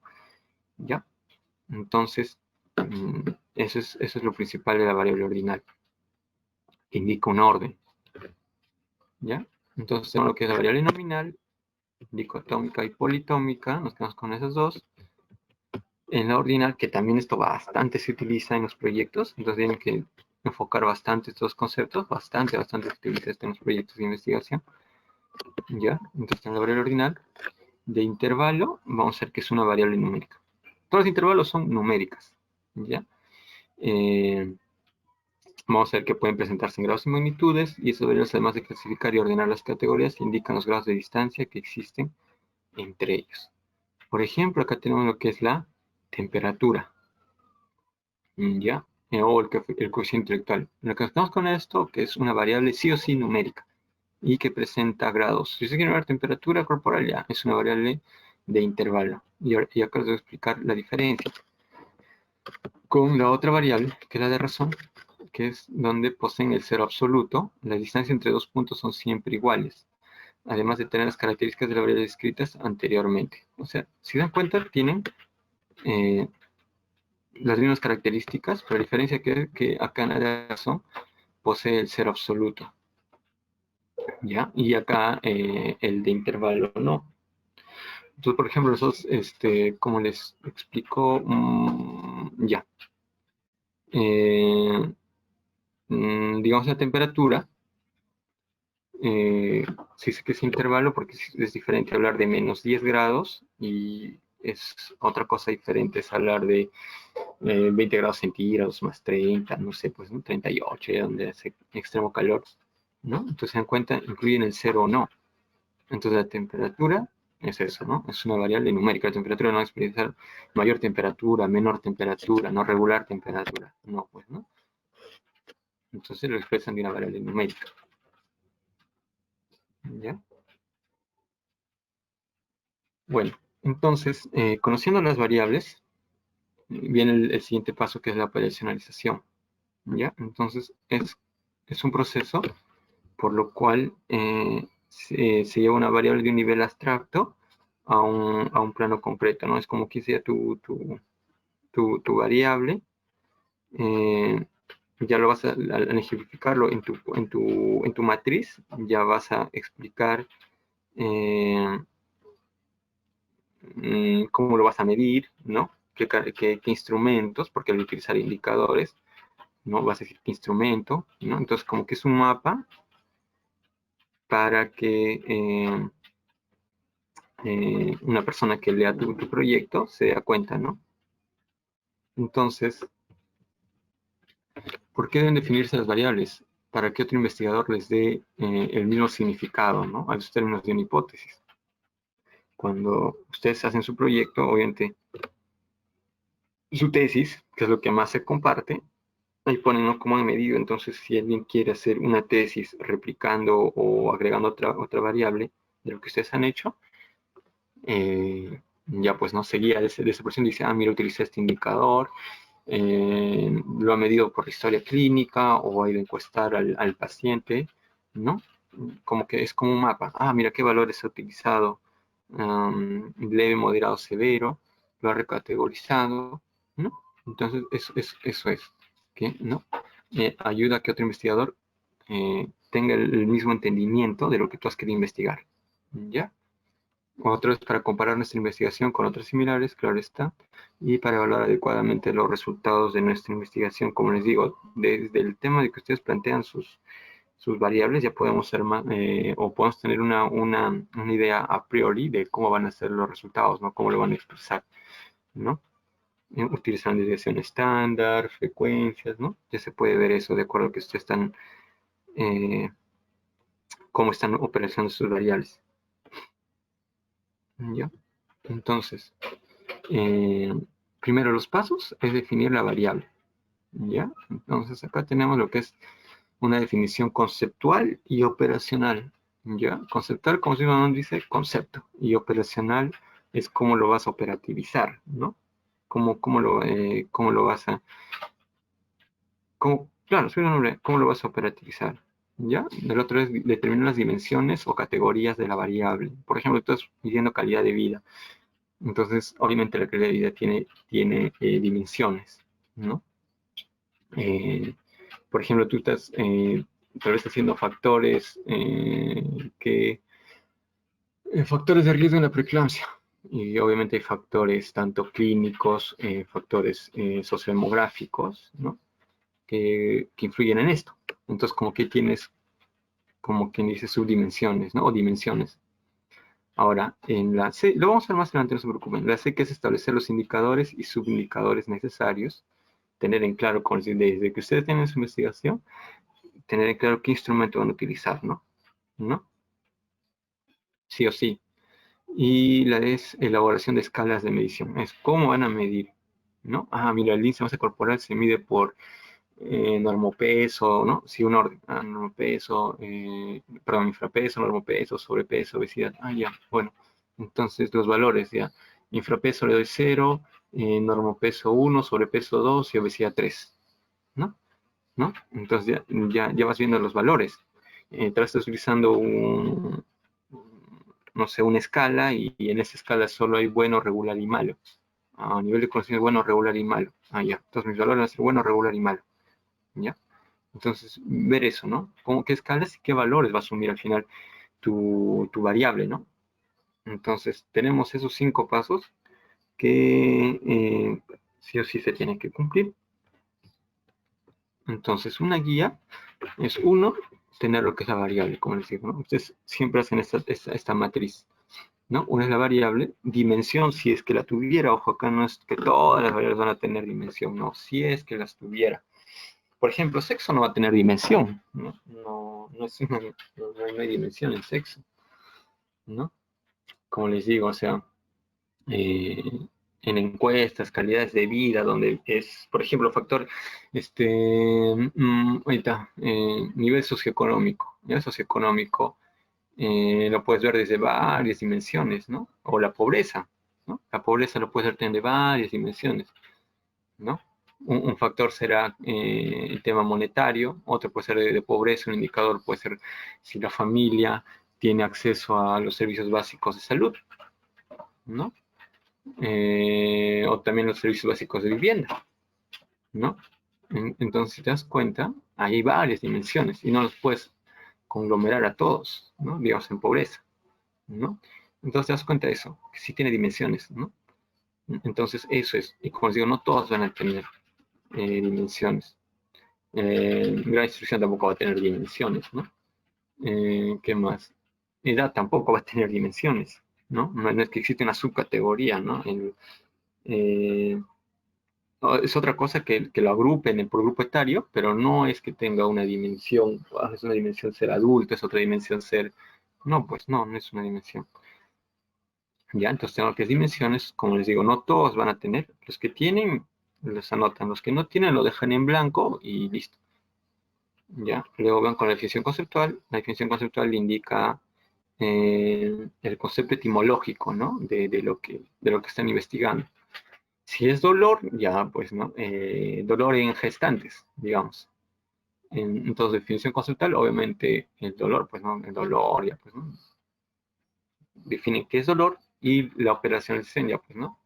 ¿ya? Entonces, eso es lo principal de la variable ordinal, que indica un orden, ¿ya? Entonces, tenemos lo que es la variable nominal, dicotómica y politómica, nos quedamos con esas dos. En la ordinal, que también esto bastante se utiliza en los proyectos, entonces tienen que enfocar bastante estos conceptos, bastante se utiliza esto en los proyectos de investigación, ¿ya? Entonces, en la variable ordinal de intervalo, vamos a ver que es una variable numérica. Todos los intervalos son numéricas, ¿ya? Vamos a ver que pueden presentarse en grados y magnitudes, y estos valores, además de clasificar y ordenar las categorías, indican los grados de distancia que existen entre ellos. Por ejemplo, acá tenemos lo que es la temperatura, ¿ya? O el coeficiente intelectual. Lo que estamos con esto, que es una variable sí o sí numérica, y que presenta grados. Si se quiere ver temperatura corporal, ya es una variable de intervalo. Y acá les voy a explicar la diferencia con la otra variable, que es la de razón, que es donde poseen el cero absoluto. La distancia entre dos puntos son siempre iguales, además de tener las características de la variable descritas anteriormente. O sea, si dan cuenta, tienen eh, las mismas características, pero la diferencia que acá en la de razón posee el cero absoluto, ¿ya? Y acá el de intervalo no. Entonces, por ejemplo, nosotros, como les explico, ya. Eh, digamos la temperatura, sí sé que es intervalo porque es diferente hablar de menos 10 grados y es otra cosa diferente, es hablar de 20 grados centígrados más 30, no sé, pues ¿no? 38, donde hace extremo calor, ¿no? Entonces se dan cuenta, incluyen el cero o no. Entonces la temperatura es eso, ¿no? Es una variable numérica. La temperatura no va a expresar mayor temperatura, menor temperatura, no regular temperatura. No, pues, ¿no? Entonces lo expresan de una variable numérica. ¿Ya? Bueno, entonces, conociendo las variables, viene el siguiente paso, que es la operacionalización. ¿Ya? Entonces, es un proceso por lo cual se lleva una variable de un nivel abstracto a un plano concreto, ¿no? Es como que sea tu variable, eh, ya lo vas al ejemplificarlo en tu matriz, ya vas a explicar eh, cómo lo vas a medir, ¿no? ¿Qué instrumentos? Porque al utilizar indicadores, ¿no? Vas a decir qué instrumento, ¿no? Entonces, como que es un mapa para que una persona que lea tu proyecto se da cuenta, ¿no? Entonces, ¿por qué deben definirse las variables? Para que otro investigador les dé el mismo significado, ¿no? A los términos de una hipótesis. Cuando ustedes hacen su proyecto, obviamente, su tesis, que es lo que más se comparte, ahí ponen, ¿no?, cómo han medido. Entonces, si alguien quiere hacer una tesis replicando o agregando otra variable de lo que ustedes han hecho, ya pues no seguía de esa porción, dice, ah, mira, utilicé este indicador, lo ha medido por historia clínica o ha ido a encuestar al paciente, ¿no? Como que es como un mapa. Ah, mira qué valores ha utilizado, leve, moderado, severo, lo ha recategorizado, ¿no? Entonces, eso es, ¿qué? ¿No? Ayuda a que otro investigador tenga el mismo entendimiento de lo que tú has querido investigar, ¿ya? Otro es para comparar nuestra investigación con otras similares, claro está, y para evaluar adecuadamente los resultados de nuestra investigación. Como les digo, desde el tema de que ustedes plantean sus variables, ya podemos ser más, o podemos tener una idea a priori de cómo van a ser los resultados, ¿no? Cómo lo van a expresar, ¿no? Utilizando desviación estándar, frecuencias, ¿no? Ya se puede ver eso de acuerdo a que ustedes están, eh, cómo están operando sus variables, ¿ya? Entonces, Eh, primero, los pasos es definir la variable, ¿ya? Entonces, acá tenemos lo que es una definición conceptual y operacional, ¿ya? Conceptual, como si uno dice, concepto, y operacional es cómo lo vas a operativizar, ¿no? Cómo lo vas a, claro, soy un nombre, cómo lo vas a operativizar, ¿ya? El otro es determinar las dimensiones o categorías de la variable. Por ejemplo, tú estás midiendo calidad de vida. Entonces, obviamente la calidad de vida tiene dimensiones, ¿no? Eh, por ejemplo, tú estás tal vez haciendo factores factores de riesgo en la preeclampsia. Y obviamente hay factores tanto clínicos, factores sociodemográficos, ¿no? Que influyen en esto. Entonces, como que tienes, como quien dice, subdimensiones, ¿no? O dimensiones. Ahora, en la C, lo vamos a ver más adelante, no se preocupen. La C, que es establecer los indicadores y subindicadores necesarios, tener en claro, desde que ustedes tienen su investigación, tener en claro qué instrumento van a utilizar, ¿no? ¿No? Sí o sí. Y la D es elaboración de escalas de medición. Es cómo van a medir, ¿no? Ah, mira, el índice de masa corporal se mide por normopeso, ¿no? Si uno normopeso, perdón, infrapeso, normopeso, sobrepeso, obesidad. Ah, ya, bueno. Entonces los valores, ya. Infrapeso le doy 0, normopeso 1, sobrepeso 2 y obesidad 3, ¿no? ¿No? Entonces ya vas viendo los valores. Estás utilizando no sé, una escala y en esa escala solo hay bueno, regular y malo. A nivel de conocimiento, bueno, regular y malo. Ah, ya. Entonces mis valores van a ser bueno, regular y malo. ¿Ya? Entonces, ver eso, ¿no? ¿Cómo, qué escalas y qué valores va a asumir al final tu variable, ¿no? Entonces, tenemos esos 5 pasos que sí o sí se tienen que cumplir. Entonces, una guía es uno, tener lo que es la variable, como les digo, ¿no? Ustedes siempre hacen esta matriz, ¿no? Una es la variable, dimensión, si es que la tuviera, ojo, acá no es que todas las variables van a tener dimensión, no, si es que las tuviera. Por ejemplo, sexo no va a tener dimensión, ¿no? No hay dimensión en sexo, ¿no? como les digo, o sea, eh, en encuestas, calidades de vida, donde es, por ejemplo, factor, ahorita, nivel socioeconómico. Nivel socioeconómico lo puedes ver desde varias dimensiones, ¿no? O la pobreza, ¿no? La pobreza lo puedes ver desde varias dimensiones, ¿no? Un factor será el tema monetario, otro puede ser de pobreza, un indicador puede ser si la familia tiene acceso a los servicios básicos de salud, ¿no? O también los servicios básicos de vivienda, ¿no? Entonces, si te das cuenta, hay varias dimensiones y no los puedes conglomerar a todos, ¿no? Digamos, en pobreza, ¿no? Entonces te das cuenta de eso, que sí tiene dimensiones, ¿no? Entonces, eso es. Y como os digo, no todos van a tener dimensiones. Gran instrucción tampoco va a tener dimensiones, ¿no? ¿Qué más? Edad tampoco va a tener dimensiones, ¿no? No es que existe una subcategoría, ¿no? Eh, es otra cosa que lo agrupen por grupo etario, pero no es que tenga una dimensión. Es una dimensión ser adulto, es otra dimensión ser... No, pues no, no es una dimensión. Ya, entonces tengo que dimensiones, como les digo, no todos van a tener. Los que tienen, los anotan. Los que no tienen, lo dejan en blanco y listo. Ya, luego van con la definición conceptual. La definición conceptual indica el concepto etimológico, ¿no? De lo que están investigando. Si es dolor, ya, pues, ¿no? Dolor en gestantes, digamos. Entonces, definición conceptual, obviamente, el dolor, pues, ¿no? El dolor, ya, pues, ¿no? Definen qué es dolor y la operacionalización, ya, pues, ¿no?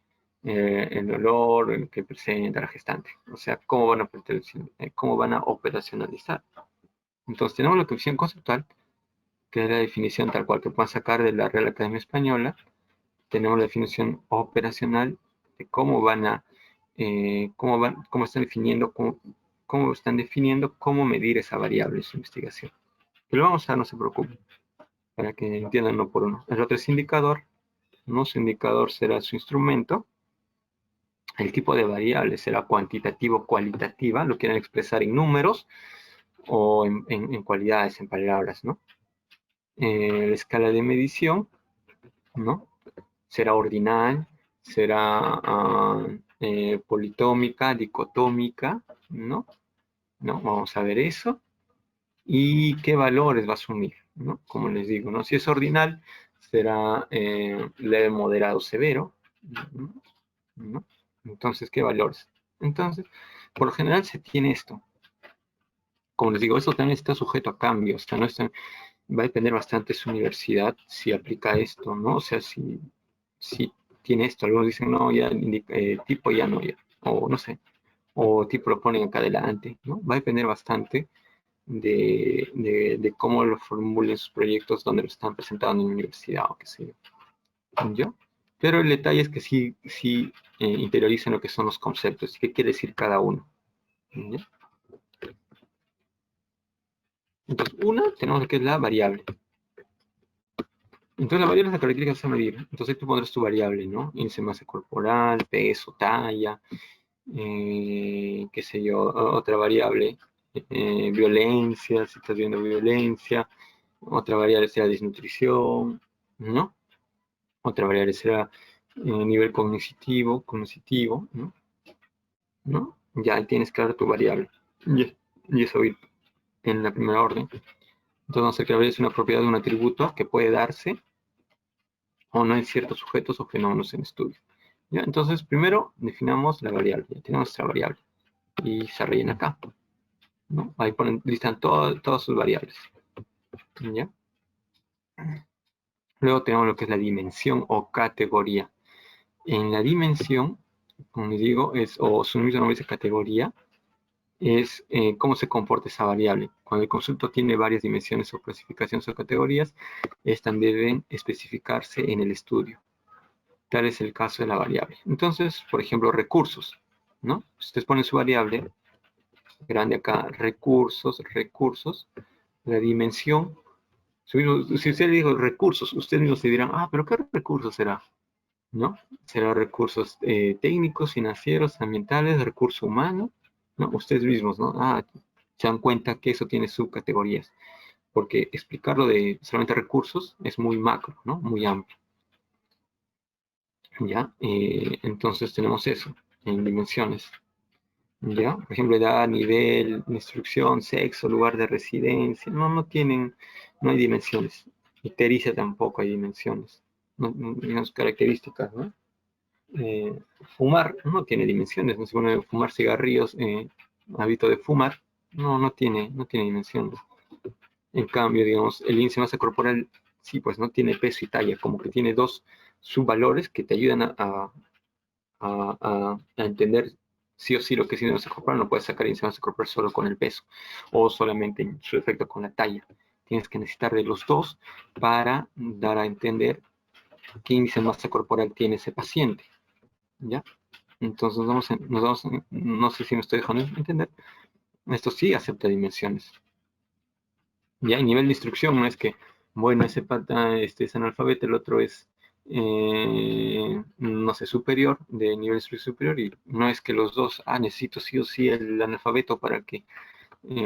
El dolor el que presenta la gestante. O sea, cómo van a operacionalizar. Entonces, tenemos la definición conceptual, que es la definición tal cual que puedan sacar de la Real Academia Española. Tenemos la definición operacional de cómo están definiendo cómo medir esa variable en su investigación. Pero vamos a, no se preocupen, para que entiendan uno por uno. El otro es indicador, ¿no? Su indicador será su instrumento. El tipo de variable será cuantitativo, cualitativa, lo quieren expresar en números o en cualidades, en palabras, ¿no? La escala de medición, ¿no? Será ordinal, será politómica, dicotómica, ¿no? ¿No? Vamos a ver eso. ¿Y qué valores va a asumir? ¿No? Como les digo, ¿no? Si es ordinal, será leve, moderado, severo, ¿no? Entonces, ¿qué valores? Entonces, por lo general se tiene esto. Como les digo, eso también está sujeto a cambios, o sea, no está, va a depender bastante de su universidad si aplica esto, ¿no? O sea, si tiene esto, algunos dicen, no, ya tipo ya no, ya, o no sé, o tipo lo ponen acá adelante, ¿no? Va a depender bastante de cómo lo formulen sus proyectos, donde lo están presentando en la universidad o qué sé yo. Pero el detalle es que sí interioricen lo que son los conceptos y qué quiere decir cada uno. ¿Ya? Entonces, una, tenemos lo que es la variable. Entonces, la variable es la característica que vas a medir. Entonces, tú pondrás tu variable, ¿no? Índice de masa corporal, peso, talla, qué sé yo, otra variable, violencia, si estás viendo violencia, otra variable será desnutrición, ¿no? Otra variable será nivel cognitivo, ¿no? ¿No? Ya ahí tienes claro tu variable. Y eso en la primera orden. Entonces, vamos a decir que la variable es una propiedad de un atributo que puede darse o no en ciertos sujetos o fenómenos en estudio. ¿Ya? Entonces, primero definamos la variable. Ya tenemos nuestra variable. Y se rellena acá. ¿No? Ahí listan todas sus variables. ¿Ya? Luego tenemos lo que es la dimensión o categoría. En la dimensión, como les digo, o su mismo nombre dice categoría, es cómo se comporta esa variable. Cuando el concepto tiene varias dimensiones o clasificaciones o categorías, estas deben especificarse en el estudio. Tal es el caso de la variable. Entonces, por ejemplo, recursos, ¿no? Si ustedes ponen su variable grande acá, recursos, la dimensión. Si usted le dijo recursos, ustedes mismos se dirán, pero ¿qué recursos será? ¿No? Será recursos técnicos, financieros, ambientales, recurso humano, ¿no? Ustedes mismos, ¿no? Se dan cuenta que eso tiene subcategorías, porque explicarlo de solamente recursos es muy macro, ¿no? Muy amplio. ¿ya? Entonces tenemos eso, en dimensiones, ¿ya? Por ejemplo, edad, nivel, instrucción, sexo, lugar de residencia, no hay dimensiones. Ictericia tampoco hay dimensiones, digamos características, ¿no? Eh, Fumar no tiene dimensiones, no se pone a fumar cigarrillos, hábito de fumar, no tiene dimensiones. En cambio, digamos, el índice de masa corporal, sí, pues no tiene peso y talla, como que tiene dos subvalores que te ayudan a entender sí o sí lo que es índice de masa corporal. No puedes sacar índice de masa corporal solo con el peso o solamente en su efecto con la talla. Tienes que necesitar de los dos para dar a entender qué índice de masa corporal tiene ese paciente, ¿ya? Entonces no sé si me estoy dejando entender. Esto sí acepta dimensiones. Ya, y nivel de instrucción no es que, bueno, ese pata es analfabeto, el otro es, no sé, superior, de nivel de instrucción superior, y no es que los dos, necesito sí o sí el analfabeto para que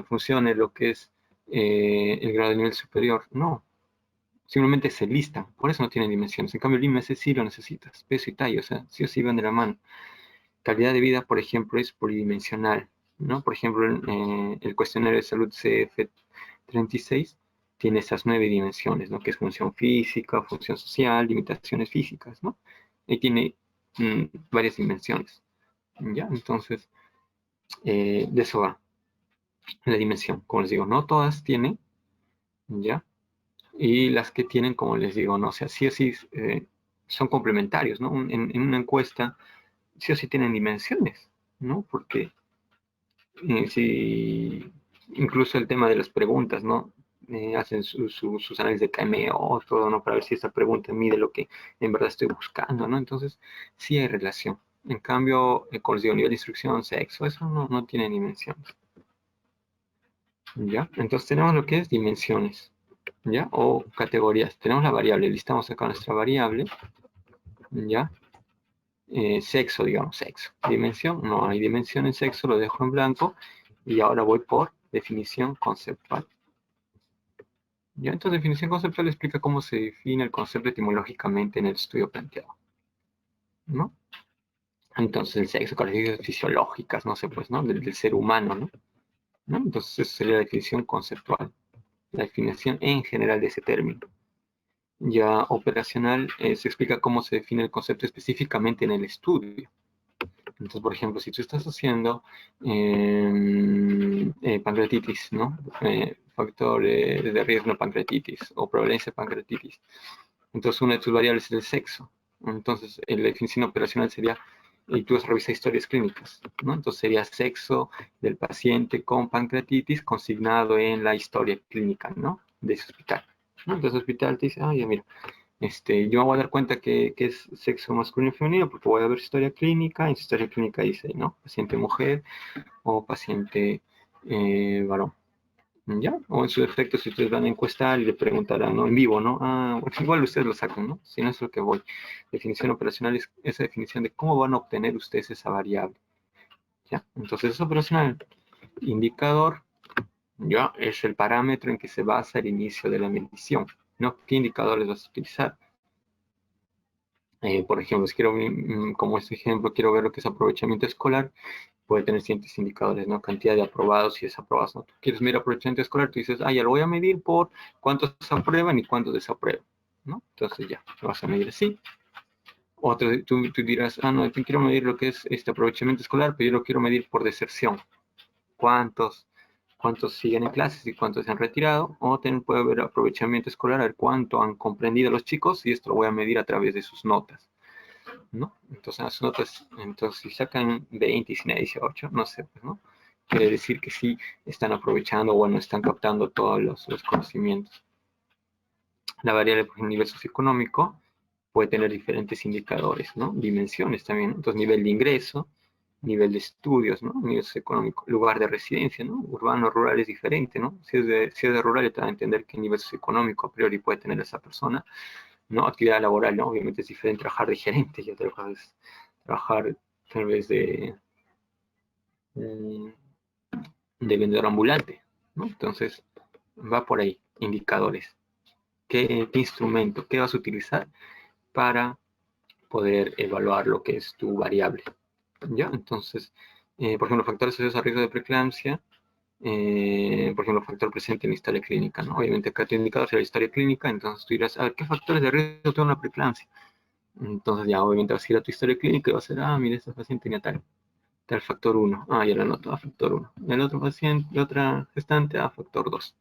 funcione lo que es el grado de nivel superior. No, simplemente se listan, por eso no tiene dimensiones. En cambio, el IMS sí lo necesitas, peso y talla, o sea, sí o sí van de la mano. Calidad de vida, por ejemplo, es polidimensional, ¿no? Por ejemplo, el cuestionario de salud CF36 tiene esas 9 dimensiones, ¿no? Que es función física, función social, limitaciones físicas, ¿no? Y tiene varias dimensiones, ¿ya? Entonces, de eso va la dimensión. Como les digo, no todas tienen, ¿ya? Y las que tienen, como les digo, no, o sea, sí o sí son complementarios, ¿no? En una encuesta, sí o sí tienen dimensiones, ¿no? Porque sí, incluso el tema de las preguntas, ¿no? Hacen sus análisis de KMO, todo, ¿no? Para ver si esta pregunta mide lo que en verdad estoy buscando, ¿no? Entonces, sí hay relación. En cambio, como les digo, nivel de instrucción, sexo, eso no tiene dimensiones, ¿ya? Entonces tenemos lo que es dimensiones, ¿ya? O categorías. Tenemos la variable, listamos acá nuestra variable, ¿ya? Sexo, digamos, sexo. Dimensión, no hay dimensión en sexo, lo dejo en blanco. Y ahora voy por definición conceptual. Ya, entonces, definición conceptual explica cómo se define el concepto etimológicamente en el estudio planteado, ¿no? Entonces, el sexo, características fisiológicas, no sé, pues, ¿no? Del ser humano, ¿no? ¿No? Entonces, esa sería la definición conceptual, la definición en general de ese término. Ya operacional, se explica cómo se define el concepto específicamente en el estudio. Entonces, por ejemplo, si tú estás haciendo pancreatitis, ¿no? Factor de riesgo de pancreatitis o prevalencia de pancreatitis. Entonces, una de tus variables es el sexo. Entonces, la definición operacional sería, y tú revisas historias clínicas, ¿no? Entonces, sería sexo del paciente con pancreatitis consignado en la historia clínica, ¿no? De ese hospital, ¿no? Entonces, el hospital te dice, ya mira, yo me voy a dar cuenta que es sexo masculino y femenino porque voy a ver historia clínica, y en su historia clínica dice, ¿no? Paciente mujer o paciente varón. ¿Ya? O en su defecto, si ustedes van a encuestar y le preguntarán, ¿no? En vivo, ¿no? Bueno, igual ustedes lo sacan, ¿no? Si no es lo que voy. Definición operacional es esa definición de cómo van a obtener ustedes esa variable. ¿Ya? Entonces, es operacional. Indicador, ¿ya? Es el parámetro en que se basa el inicio de la medición, ¿no? ¿Qué indicadores vas a utilizar? Por ejemplo, si quiero, como este ejemplo, quiero ver lo que es aprovechamiento escolar, puede tener ciertos indicadores, ¿no? Cantidad de aprobados y desaprobados, ¿no? Tú quieres medir aprovechamiento escolar, tú dices, ya lo voy a medir por cuántos aprueban y cuántos desaprueban, ¿no? Entonces ya, lo vas a medir así. Otro, tú dirás, no, yo quiero medir lo que es este aprovechamiento escolar, pero yo lo quiero medir por deserción. ¿Cuántos, cuántos siguen en clases y cuántos se han retirado? O también puede haber aprovechamiento escolar, a ver cuánto han comprendido los chicos y esto lo voy a medir a través de sus notas, ¿no? Entonces las notas, entonces si sacan 20 y sin 18, no sé, pues, ¿no? Quiere decir que sí están aprovechando, bueno, están captando todos los conocimientos. La variable por nivel socioeconómico puede tener diferentes indicadores, ¿no? Dimensiones también, entonces nivel de ingreso, nivel de estudios, ¿no? Nivel socioeconómico, lugar de residencia, ¿no? Urbano, rural es diferente, ¿no? Si es de rural, te va a entender qué nivel socioeconómico a priori puede tener esa persona, ¿no? Actividad laboral, ¿no? Obviamente es diferente trabajar de gerente y otra cosa es trabajar tal vez mm, de vendedor ambulante, ¿no? Entonces, va por ahí, indicadores. ¿Qué instrumento, qué vas a utilizar para poder evaluar lo que es tu variable. ¿Ya? Entonces, por ejemplo, factores asociados a riesgo de preeclampsia, por ejemplo, factor presente en la historia clínica, ¿no? Obviamente acá tu indicador será la historia clínica, entonces tú dirás, a ver, ¿qué factores de riesgo tengo una preeclampsia? Entonces ya obviamente vas a ir a tu historia clínica y vas a ser, mira, esta paciente tenía tal factor 1, ya lo anoto, factor 1. El otro paciente, la otra gestante, factor 2,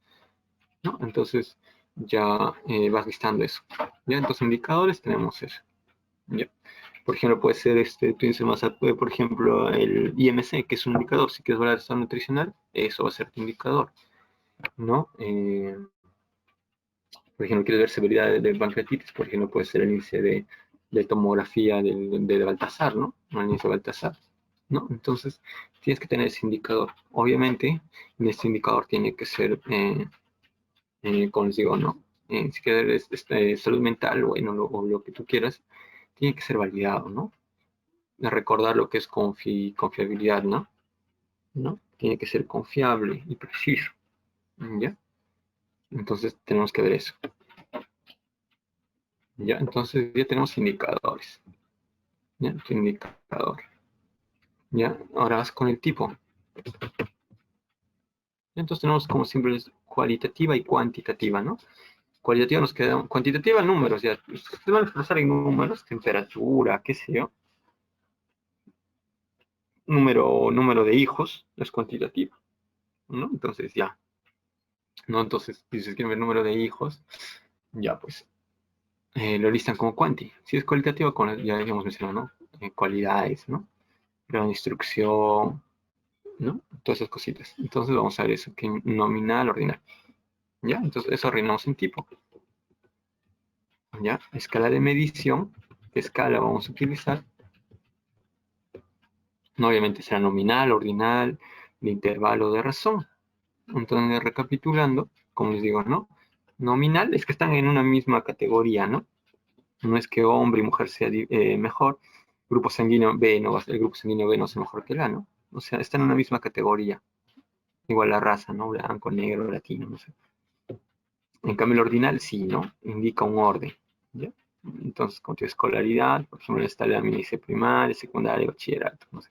¿no? Entonces ya vas listando eso. Ya, entonces indicadores tenemos eso. ¿Ya? Por ejemplo, puede ser tu índice de masa, por ejemplo, el IMC, que es un indicador. Si quieres valorar el estado nutricional, eso va a ser tu indicador, ¿no? Por ejemplo, quieres ver severidad de pancreatitis, por ejemplo, puede ser el índice de tomografía de Baltasar, ¿no? El índice de Baltasar, ¿no? Entonces, tienes que tener ese indicador. Obviamente, este indicador tiene que ser, como les digo, ¿no? Si quieres salud mental, bueno, o lo que tú quieras, tiene que ser validado, ¿no? De recordar lo que es confiabilidad, ¿no? ¿No? Tiene que ser confiable y preciso, ¿ya? Entonces tenemos que ver eso, ¿ya? Entonces ya tenemos indicadores, ¿ya? Tu indicador, ¿ya? Ahora vas con el tipo. Entonces tenemos como siempre cualitativa y cuantitativa, ¿no? Cualitativa nos queda, cuantitativa números, ya. Ustedes van a expresar en números, temperatura, qué sé yo. Número de hijos es cuantitativo, ¿no? Entonces ya, ¿no? Entonces dices que el número de hijos, ya pues lo listan como quanti. Si es cualitativo, ya habíamos mencionado, ¿no? Cualidades, ¿no? Gran instrucción, ¿no? Todas esas cositas. Entonces vamos a ver eso, que nominal, ordinal. ¿Ya? Entonces eso ordenamos en tipo. ¿Ya? Escala de medición. ¿Qué escala vamos a utilizar? No, obviamente será nominal, ordinal, de intervalo de razón. Entonces, recapitulando, como les digo, ¿no? Nominal es que están en una misma categoría, ¿no? No es que hombre y mujer sea mejor. Grupo sanguíneo B no va, el grupo sanguíneo B no es mejor que el A, ¿no? O sea, están en una misma categoría. Igual la raza, ¿no? Blanco, negro, latino, no sé. En cambio, el ordinal sí, ¿no? Indica un orden, ¿ya? Entonces, con tu escolaridad, por ejemplo, está la milicia primaria, secundaria, bachillerato, no sé.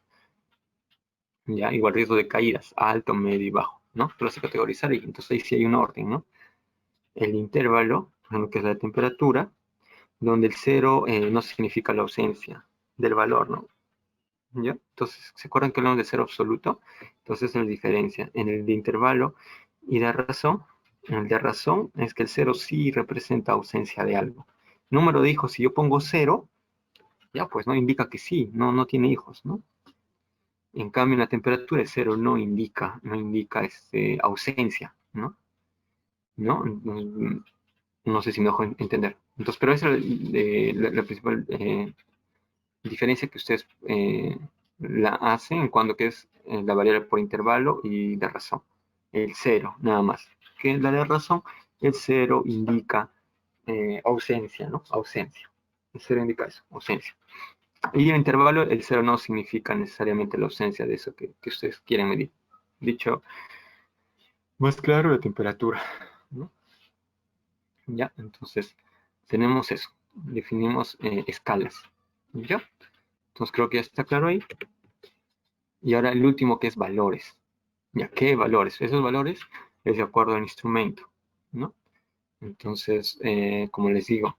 Ya, igual riesgo de caídas, alto, medio y bajo, ¿no? Tú lo vas a categorizar y entonces ahí sí hay un orden, ¿no? El intervalo, lo que es la temperatura, donde el cero no significa la ausencia del valor, ¿no? ¿Ya? Entonces, ¿se acuerdan que hablamos de cero absoluto? Entonces, es la diferencia. En el de intervalo y de razón, en el de razón es que el cero sí representa ausencia de algo. Número de hijos, si yo pongo cero, ya pues no indica que sí, no tiene hijos, ¿no? En cambio, en la temperatura el cero no indica ausencia, ¿no? ¿No? No sé si me dejo entender. Entonces, pero esa es la principal diferencia que ustedes la hacen cuando que es la variable por intervalo y de razón. El cero, nada más. Que en la de razón, el cero indica ausencia, ¿no? Ausencia. El cero indica eso, ausencia. Y el intervalo, el cero no significa necesariamente la ausencia de eso que ustedes quieren medir. Dicho más claro, la temperatura, ¿no? Ya, entonces tenemos eso. Definimos escalas. ¿Ya? Entonces creo que ya está claro ahí. Y ahora el último que es valores. ¿Ya qué valores? Esos valores es de acuerdo al instrumento, ¿no? Entonces, como les digo,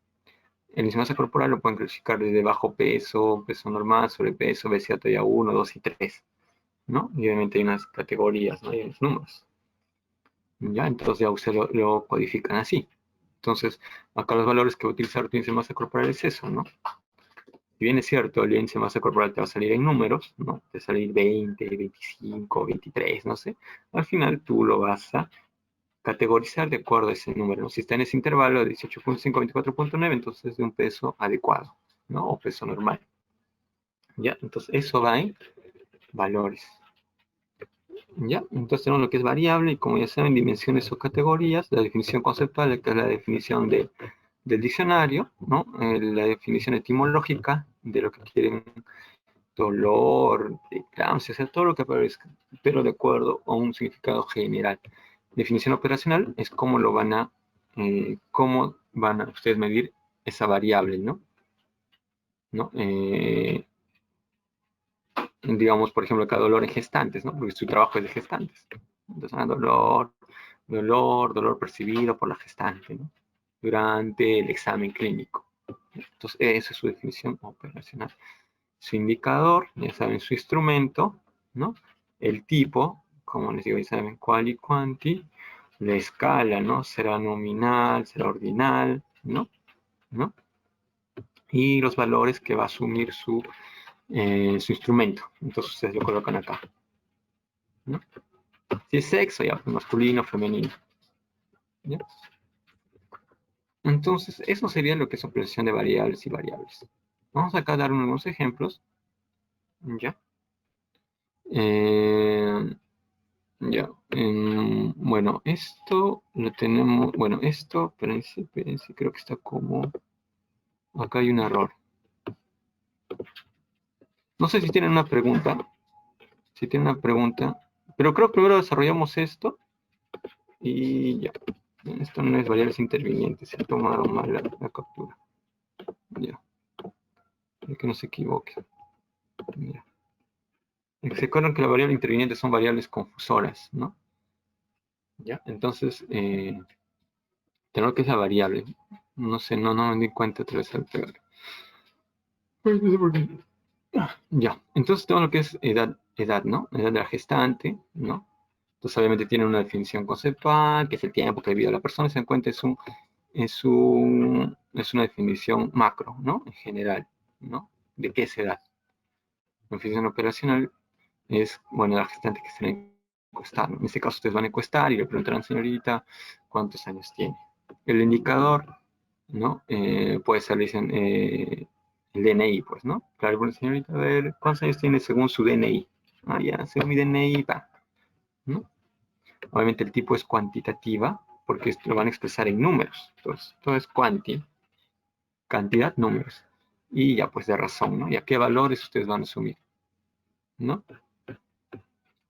el índice de masa corporal lo pueden clasificar desde bajo peso, peso normal, sobrepeso, obesidad talla 1, 2 y 3, ¿no? Y obviamente hay unas categorías, ¿no? Hay unos números. ¿Ya? Entonces ya ustedes lo codifican así. Entonces, acá los valores que va a utilizar tu índice de masa corporal es eso, ¿no? Si bien es cierto, el índice de masa corporal te va a salir en números, ¿no? Te va a salir 20, 25, 23, no sé. Al final tú lo vas a categorizar de acuerdo a ese número, ¿no? Si está en ese intervalo de 18.5 a 24.9, entonces es de un peso adecuado, ¿no? O peso normal. ¿Ya? Entonces eso va en valores. ¿Ya? Entonces tenemos lo que es variable y como ya saben, dimensiones o categorías, la definición conceptual, que es la definición del diccionario, ¿no? La definición etimológica de lo que quieren dolor, eclampsia, o sea, todo lo que aparezca, pero de acuerdo a un significado general. Definición operacional es cómo van a ustedes medir esa variable, ¿no? ¿no? Digamos, por ejemplo, acá dolor en gestantes, ¿no? Porque su trabajo es de gestantes. Entonces, dolor percibido por la gestante, ¿no? Durante el examen clínico. Entonces, esa es su definición operacional. Su indicador, ya saben, su instrumento, ¿no? El tipo, como les digo, ya saben, qual y quanti. La escala, ¿no? Será nominal, será ordinal, ¿no? ¿No? Y los valores que va a asumir su instrumento. Entonces ustedes lo colocan acá, ¿no? Si es sexo, ya, pues, masculino, femenino. ¿Ya? Entonces, eso sería lo que es operación de variables y variables. Vamos acá a dar unos ejemplos. ¿Ya? Eh, ya. Bueno, esto lo tenemos. Bueno, esto, espérense, creo que está como. Acá hay un error. No sé si tienen una pregunta. Si tienen una pregunta. Pero creo que primero desarrollamos esto y ya. Esto no es variables intervinientes. Se ha tomado mal la captura. Ya. Para que no se equivoque. Mira. Se acuerdan que las variables intervinientes son variables confusoras, ¿no? ¿Ya? Entonces, tengo que es la variable. No sé, no me di cuenta otra vez al pegar. Ya, entonces todo lo que es edad, ¿no? Edad de la gestante, ¿no? Entonces obviamente tiene una definición conceptual, que es el tiempo que vive la persona, se encuentra es una definición macro, ¿no? En general, ¿no? ¿De qué es edad? La definición operacional es, bueno, la gestante que se va a encuestar, ¿no? En este caso ustedes van a encuestar y le preguntarán, señorita, ¿cuántos años tiene? El indicador, ¿no? Puede ser, dicen, el DNI, pues, ¿no? Claro, bueno, señorita, a ver, ¿cuántos años tiene según su DNI? Ah, ya, según mi DNI, va, ¿no? Obviamente el tipo es cuantitativa, porque lo van a expresar en números. Entonces, todo es cantidad, números. Y ya, pues, de razón, ¿no? ¿Y a qué valores ustedes van a asumir? ¿No?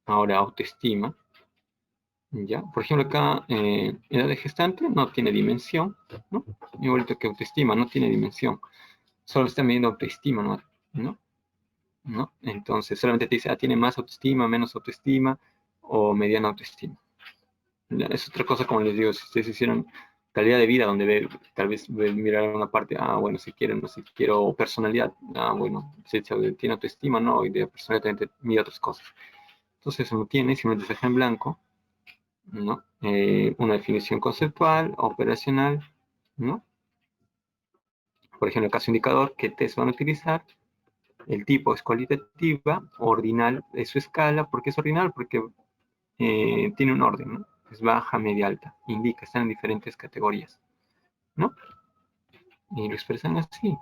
Ahora, autoestima. ¿Ya? Por ejemplo, acá, edad de gestante no tiene dimensión, ¿no? Igualito que autoestima, no tiene dimensión. Solo está midiendo autoestima, ¿no? ¿No? Entonces, solamente te dice, tiene más autoestima, menos autoestima o mediana autoestima. Es otra cosa, como les digo, si ustedes hicieron calidad de vida, donde tal vez mirar una parte, bueno, si quieren, no si quiero, o personalidad, bueno, si tiene autoestima, no, y de personalidad también mide otras cosas. Entonces, eso no tiene, simplemente se deja en blanco, ¿no? Una definición conceptual, operacional, ¿no? Por ejemplo, el caso indicador, ¿qué test van a utilizar? El tipo es cualitativa, ordinal es su escala. ¿Por qué es ordinal? Porque tiene un orden, ¿no? Es baja, media, alta. Indica, están en diferentes categorías, ¿no? Y lo expresan así.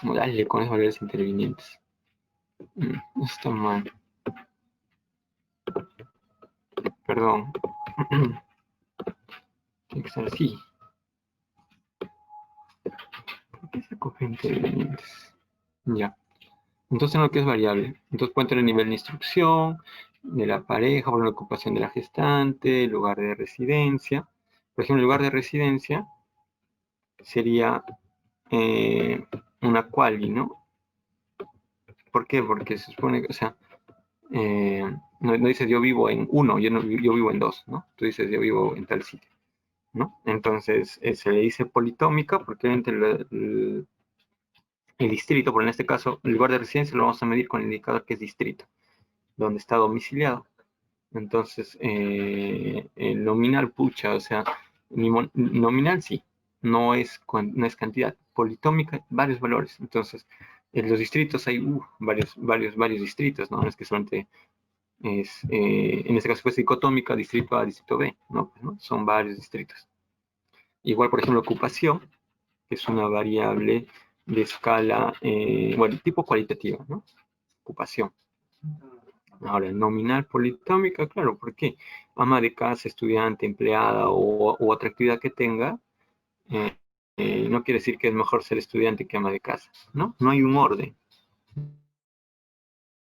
Dale con esos valores intervinientes. No está mal. Perdón. Tiene que estar así. ¿Por qué se coge intervinientes? Ya. Entonces, lo que es variable. Entonces, puede tener el nivel de instrucción de la pareja, por la ocupación de la gestante, el lugar de residencia. Por ejemplo, el lugar de residencia sería eh, una quali, ¿no? ¿Por qué? Porque se supone que, o sea, no dices yo vivo en uno, yo vivo en dos, ¿no? Tú dices yo vivo en tal sitio, ¿no? Entonces, se le dice politómica porque entre el distrito, por en este caso, el lugar de residencia lo vamos a medir con el indicador que es distrito, donde está domiciliado. Entonces, el nominal, pucha, o sea, nominal sí, no es cantidad. Politómica, varios valores. Entonces, en los distritos hay varios distritos, ¿no? No es que solamente en este caso fue dicotómica, distrito A, distrito B, ¿no? Pues, ¿no? Son varios distritos. Igual, por ejemplo, ocupación, que es una variable de escala, bueno, tipo cualitativa, ¿no? Ocupación. Ahora, nominal politómica, claro, ¿por qué? Ama de casa, estudiante, empleada o otra actividad que tenga, eh, no quiere decir que es mejor ser estudiante que ama de casa, ¿no? No hay un orden,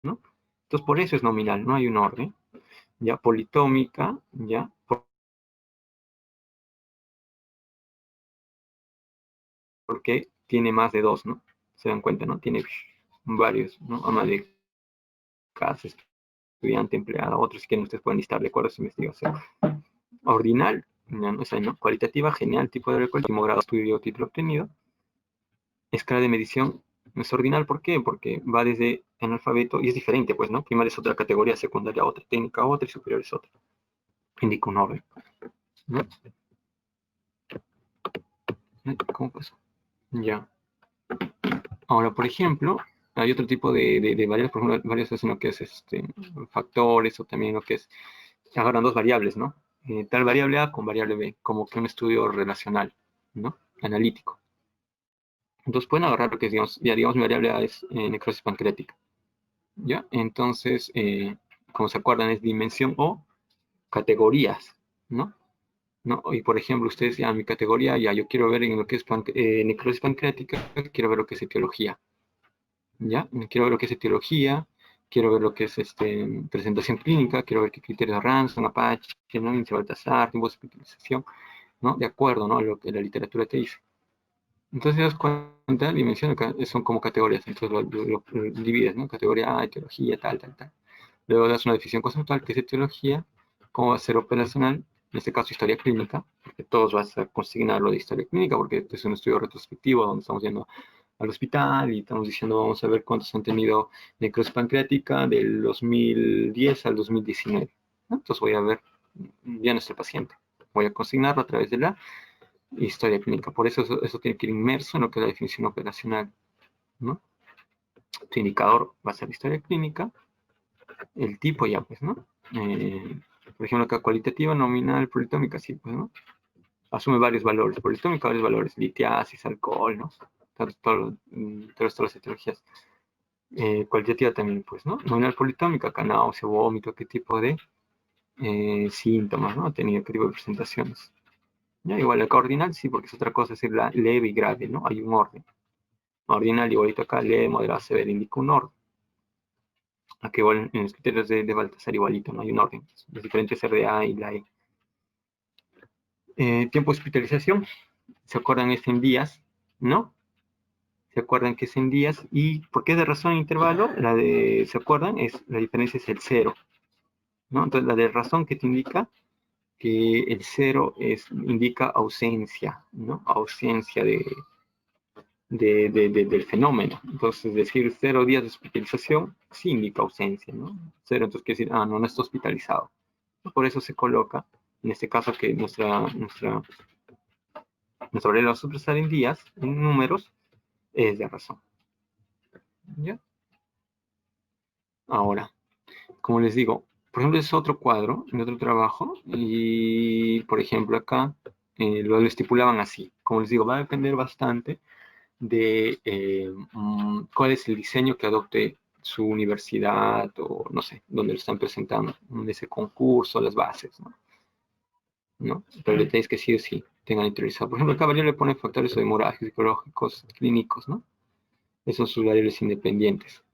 ¿no? Entonces, por eso es nominal, no hay un orden. Ya, politómica, ya, porque tiene más de dos, ¿no? se dan cuenta, ¿no? Tiene varios, ¿no? Ama de casa, estudiante, empleado, otros si quieren ustedes pueden listar de acuerdo a su investigación. Ordinal, no sé, ¿no? Cualitativa, genial, tipo de recuerdo, último grado, estudio, título obtenido. Escala de medición es ordinal, ¿por qué? Porque va desde analfabeto y es diferente, pues, ¿no? Primaria es otra categoría, secundaria otra, técnica otra y superior es otra. Indica un orden, ¿no? ¿Cómo pasó? Ya. Ahora, por ejemplo, hay otro tipo de variables, por ejemplo, variables es lo que es factores o también lo que es, agarran dos variables, ¿no? Tal variable A con variable B, como que un estudio relacional, ¿no? Analítico. Entonces pueden agarrar lo que es, digamos, ya digamos mi variable A es necrosis pancreática, ¿ya? Entonces, como se acuerdan, es dimensión o categorías, ¿no? ¿No? Y por ejemplo, ustedes ya mi categoría, ya yo quiero ver en lo que es necrosis pancreática, quiero ver lo que es etiología, ¿ya? Quiero ver lo que es etiología, quiero ver lo que es presentación clínica, quiero ver qué criterios de Ransom, Apache, ¿no? Índice Baltasar, tiempo de hospitalización, ¿no? De acuerdo, ¿no? A lo que la literatura te dice. Entonces, te das cuenta, dimensiones son como categorías, entonces lo divides, ¿no? Categoría A, etiología, tal, tal, tal. Luego das una definición conceptual, que es etiología, cómo va a ser operacional, en este caso historia clínica, porque todos vas a consignar lo de historia clínica, porque este es un estudio retrospectivo donde estamos yendo al hospital y estamos diciendo vamos a ver cuántos han tenido necrosis pancreática del 2010 al 2019. ¿No? Entonces voy a ver ya nuestro paciente. Voy a consignarlo a través de la historia clínica. Por eso tiene que ir inmerso en lo que es la definición operacional, ¿no? Tu indicador va a ser la historia clínica, el tipo ya, pues, ¿no? Por ejemplo, acá cualitativa, nominal, politómica, sí, pues, ¿no? Asume varios valores, politómica, varios valores, litiasis, alcohol, ¿no? Todas las etiologías. Cualitativa también, pues, ¿no? Nominal politómica, acá náusea, vómito, qué tipo de síntomas, ¿no? Ha tenido, qué tipo de presentaciones. ¿Ya? Igual acá ordinal, sí, porque es otra cosa, es decir, la leve y grave, ¿no? Hay un orden. Ordinal, igualito acá, leve, moderado, severo, indica un orden. Aquí igual en los criterios de Baltasar igualito, no hay un orden. Los diferentes RDA y la E. Tiempo de hospitalización, ¿se acuerdan? Es en días, ¿no? ¿Se acuerdan que es en días? ¿Y por qué de razón en intervalo? ¿Se acuerdan? La diferencia es el cero, ¿no? Entonces la de razón que te indica que el cero indica ausencia, ¿no? Ausencia del fenómeno. Entonces, decir 0 días de hospitalización sí indica ausencia, ¿no? Cero, entonces quiere decir, no está hospitalizado. Por eso se coloca, en este caso, que nuestra variable va a expresar en días, en números, es de razón. ¿Ya? Ahora, como les digo, por ejemplo, es otro cuadro, en otro trabajo, y por ejemplo acá lo estipulaban así. Como les digo, va a depender bastante de cuál es el diseño que adopte su universidad o no sé, donde lo están presentando, en ese concurso, las bases, ¿no? ¿No? Pero el detalle es que sí o sí tengan interiorizado. Por ejemplo, acá variable le pone factores demográficos, psicológicos, clínicos, ¿no? Esos son sus variables independientes,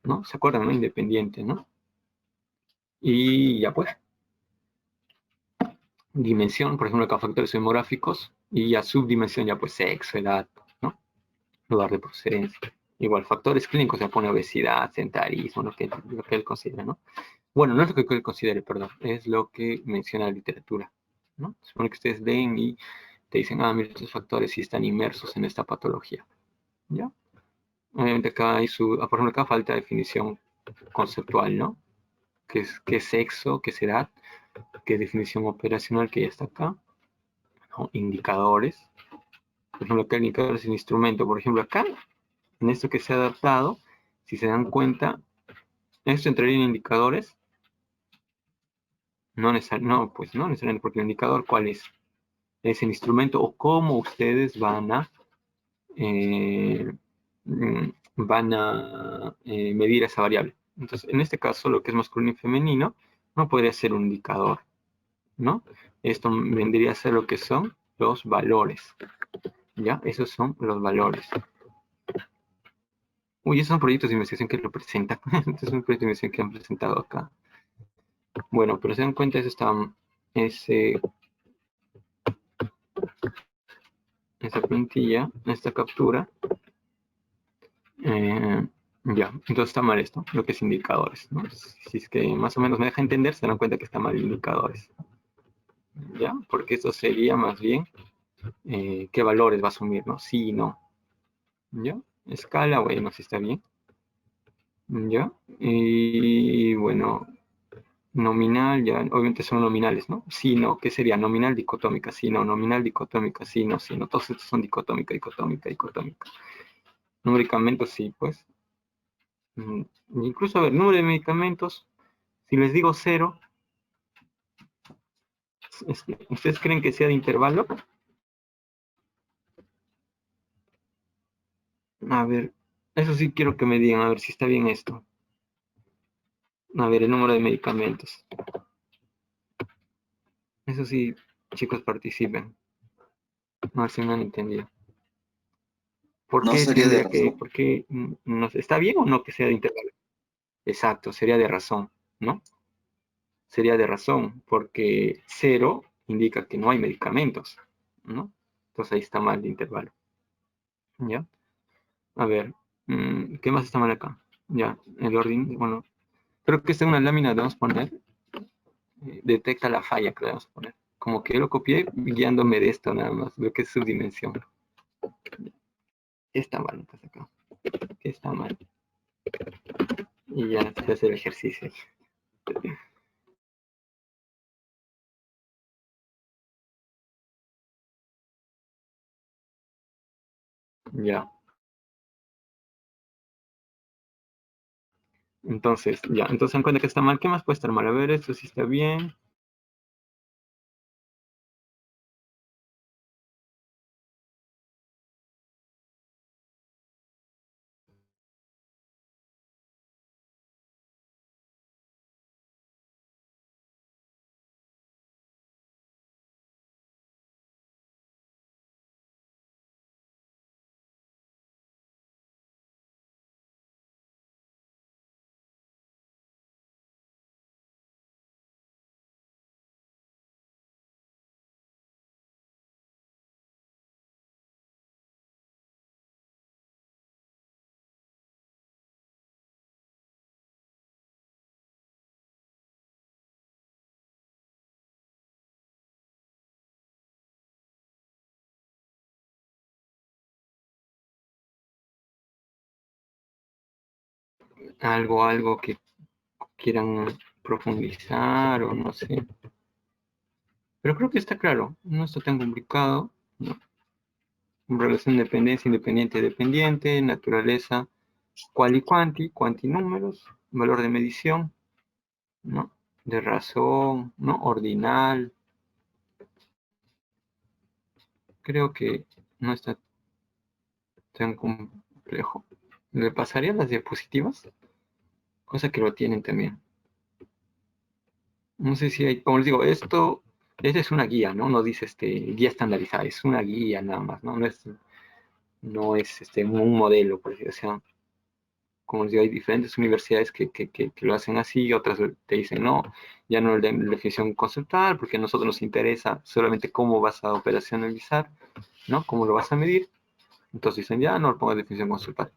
¿no? ¿Se acuerdan, no? Independiente, ¿no? Y ya pues, dimensión, por ejemplo, acá factores demográficos, y ya subdimensión, ya pues sexo, edad, ¿no? Lugar de procedencia. Igual, factores clínicos, se pone obesidad, sedentarismo, lo que él considera, ¿no? Bueno, no es lo que él considere, perdón, es lo que menciona la literatura, ¿no? Se supone que ustedes leen y te dicen, mira, estos factores sí están inmersos en esta patología, ¿ya? Obviamente acá hay por ejemplo, acá falta definición conceptual, ¿no? ¿Qué es sexo? ¿Qué es edad? ¿Qué es definición operacional que ya está acá? ¿No? Indicadores. Por ejemplo, acá el indicador es un instrumento. Por ejemplo, acá, en esto que se ha adaptado, si se dan cuenta, esto entraría en indicadores. Pues no necesariamente, porque el indicador, ¿cuál es? Es el instrumento o cómo ustedes eh, mm, van a medir esa variable. Entonces, en este caso, lo que es masculino y femenino no podría ser un indicador, ¿no? Esto vendría a ser lo que son los valores, ¿ya? Esos son los valores. Uy, esos son proyectos de investigación que lo presentan. Este es un proyecto de investigación que han presentado acá. Bueno, pero se dan cuenta, esa plantilla, esta captura, Ya, entonces está mal esto, lo que es indicadores, ¿no? Si es que más o menos me deja entender, se dan cuenta que está mal indicadores. ¿Ya? Porque esto sería más bien qué valores va a asumir, ¿no? Sí y no. ¿Ya? Escala, bueno, si está bien. ¿Ya? Y bueno, nominal, ya, obviamente son nominales, ¿no? Sí, no, ¿qué sería? Nominal, dicotómica, sí, no, nominal, dicotómica, sí, no, sí, no, todos estos son dicotómica, dicotómica, dicotómica. Numéricamente, sí, pues. Mm, Incluso, a ver, número de medicamentos, si les digo cero, ¿ustedes creen que sea de intervalo? A ver, eso sí quiero que me digan, a ver si está bien esto. A ver, el número de medicamentos. Eso sí, chicos, participen. A ver si me han entendido. ¿Por
No
qué
sería de
tendría que,
razón.
por qué, no, está bien o no que sea de intervalo? Exacto, sería de razón, ¿no? Sería de razón, porque cero indica que no hay medicamentos, ¿no? Entonces ahí está mal de intervalo, ¿ya? A ver, ¿qué más está mal acá? Ya, el orden, bueno, creo que esta es una lámina, debemos poner, detecta la falla, que debemos poner. Como que yo lo copié guiándome de esto nada más, veo que es subdimensión. Está mal, entonces acá, que está mal. Y ya se hace el ejercicio. Ya, entonces, ya, entonces se dan cuenta que está mal. ¿Qué más puede estar mal? A ver, esto sí está bien. Algo que quieran profundizar o no sé. Pero creo que está claro, no está tan complicado. ¿No? Relación de dependencia, independiente, dependiente, naturaleza, cual y cuanti números, valor de medición, ¿no? De razón, ¿no? Ordinal. Creo que no está tan complejo. ¿Le pasaría las diapositivas? Cosa que lo tienen también. No sé si hay, como les digo, esta es una guía, ¿no? No dice guía estandarizada, es una guía nada más, ¿no? No es un modelo, por decirlo. O sea, como les digo, hay diferentes universidades que lo hacen así, otras te dicen, no, ya no le den definición conceptual, porque a nosotros nos interesa solamente cómo vas a operacionalizar, ¿no? Cómo lo vas a medir. Entonces dicen, ya no le pongas definición conceptual.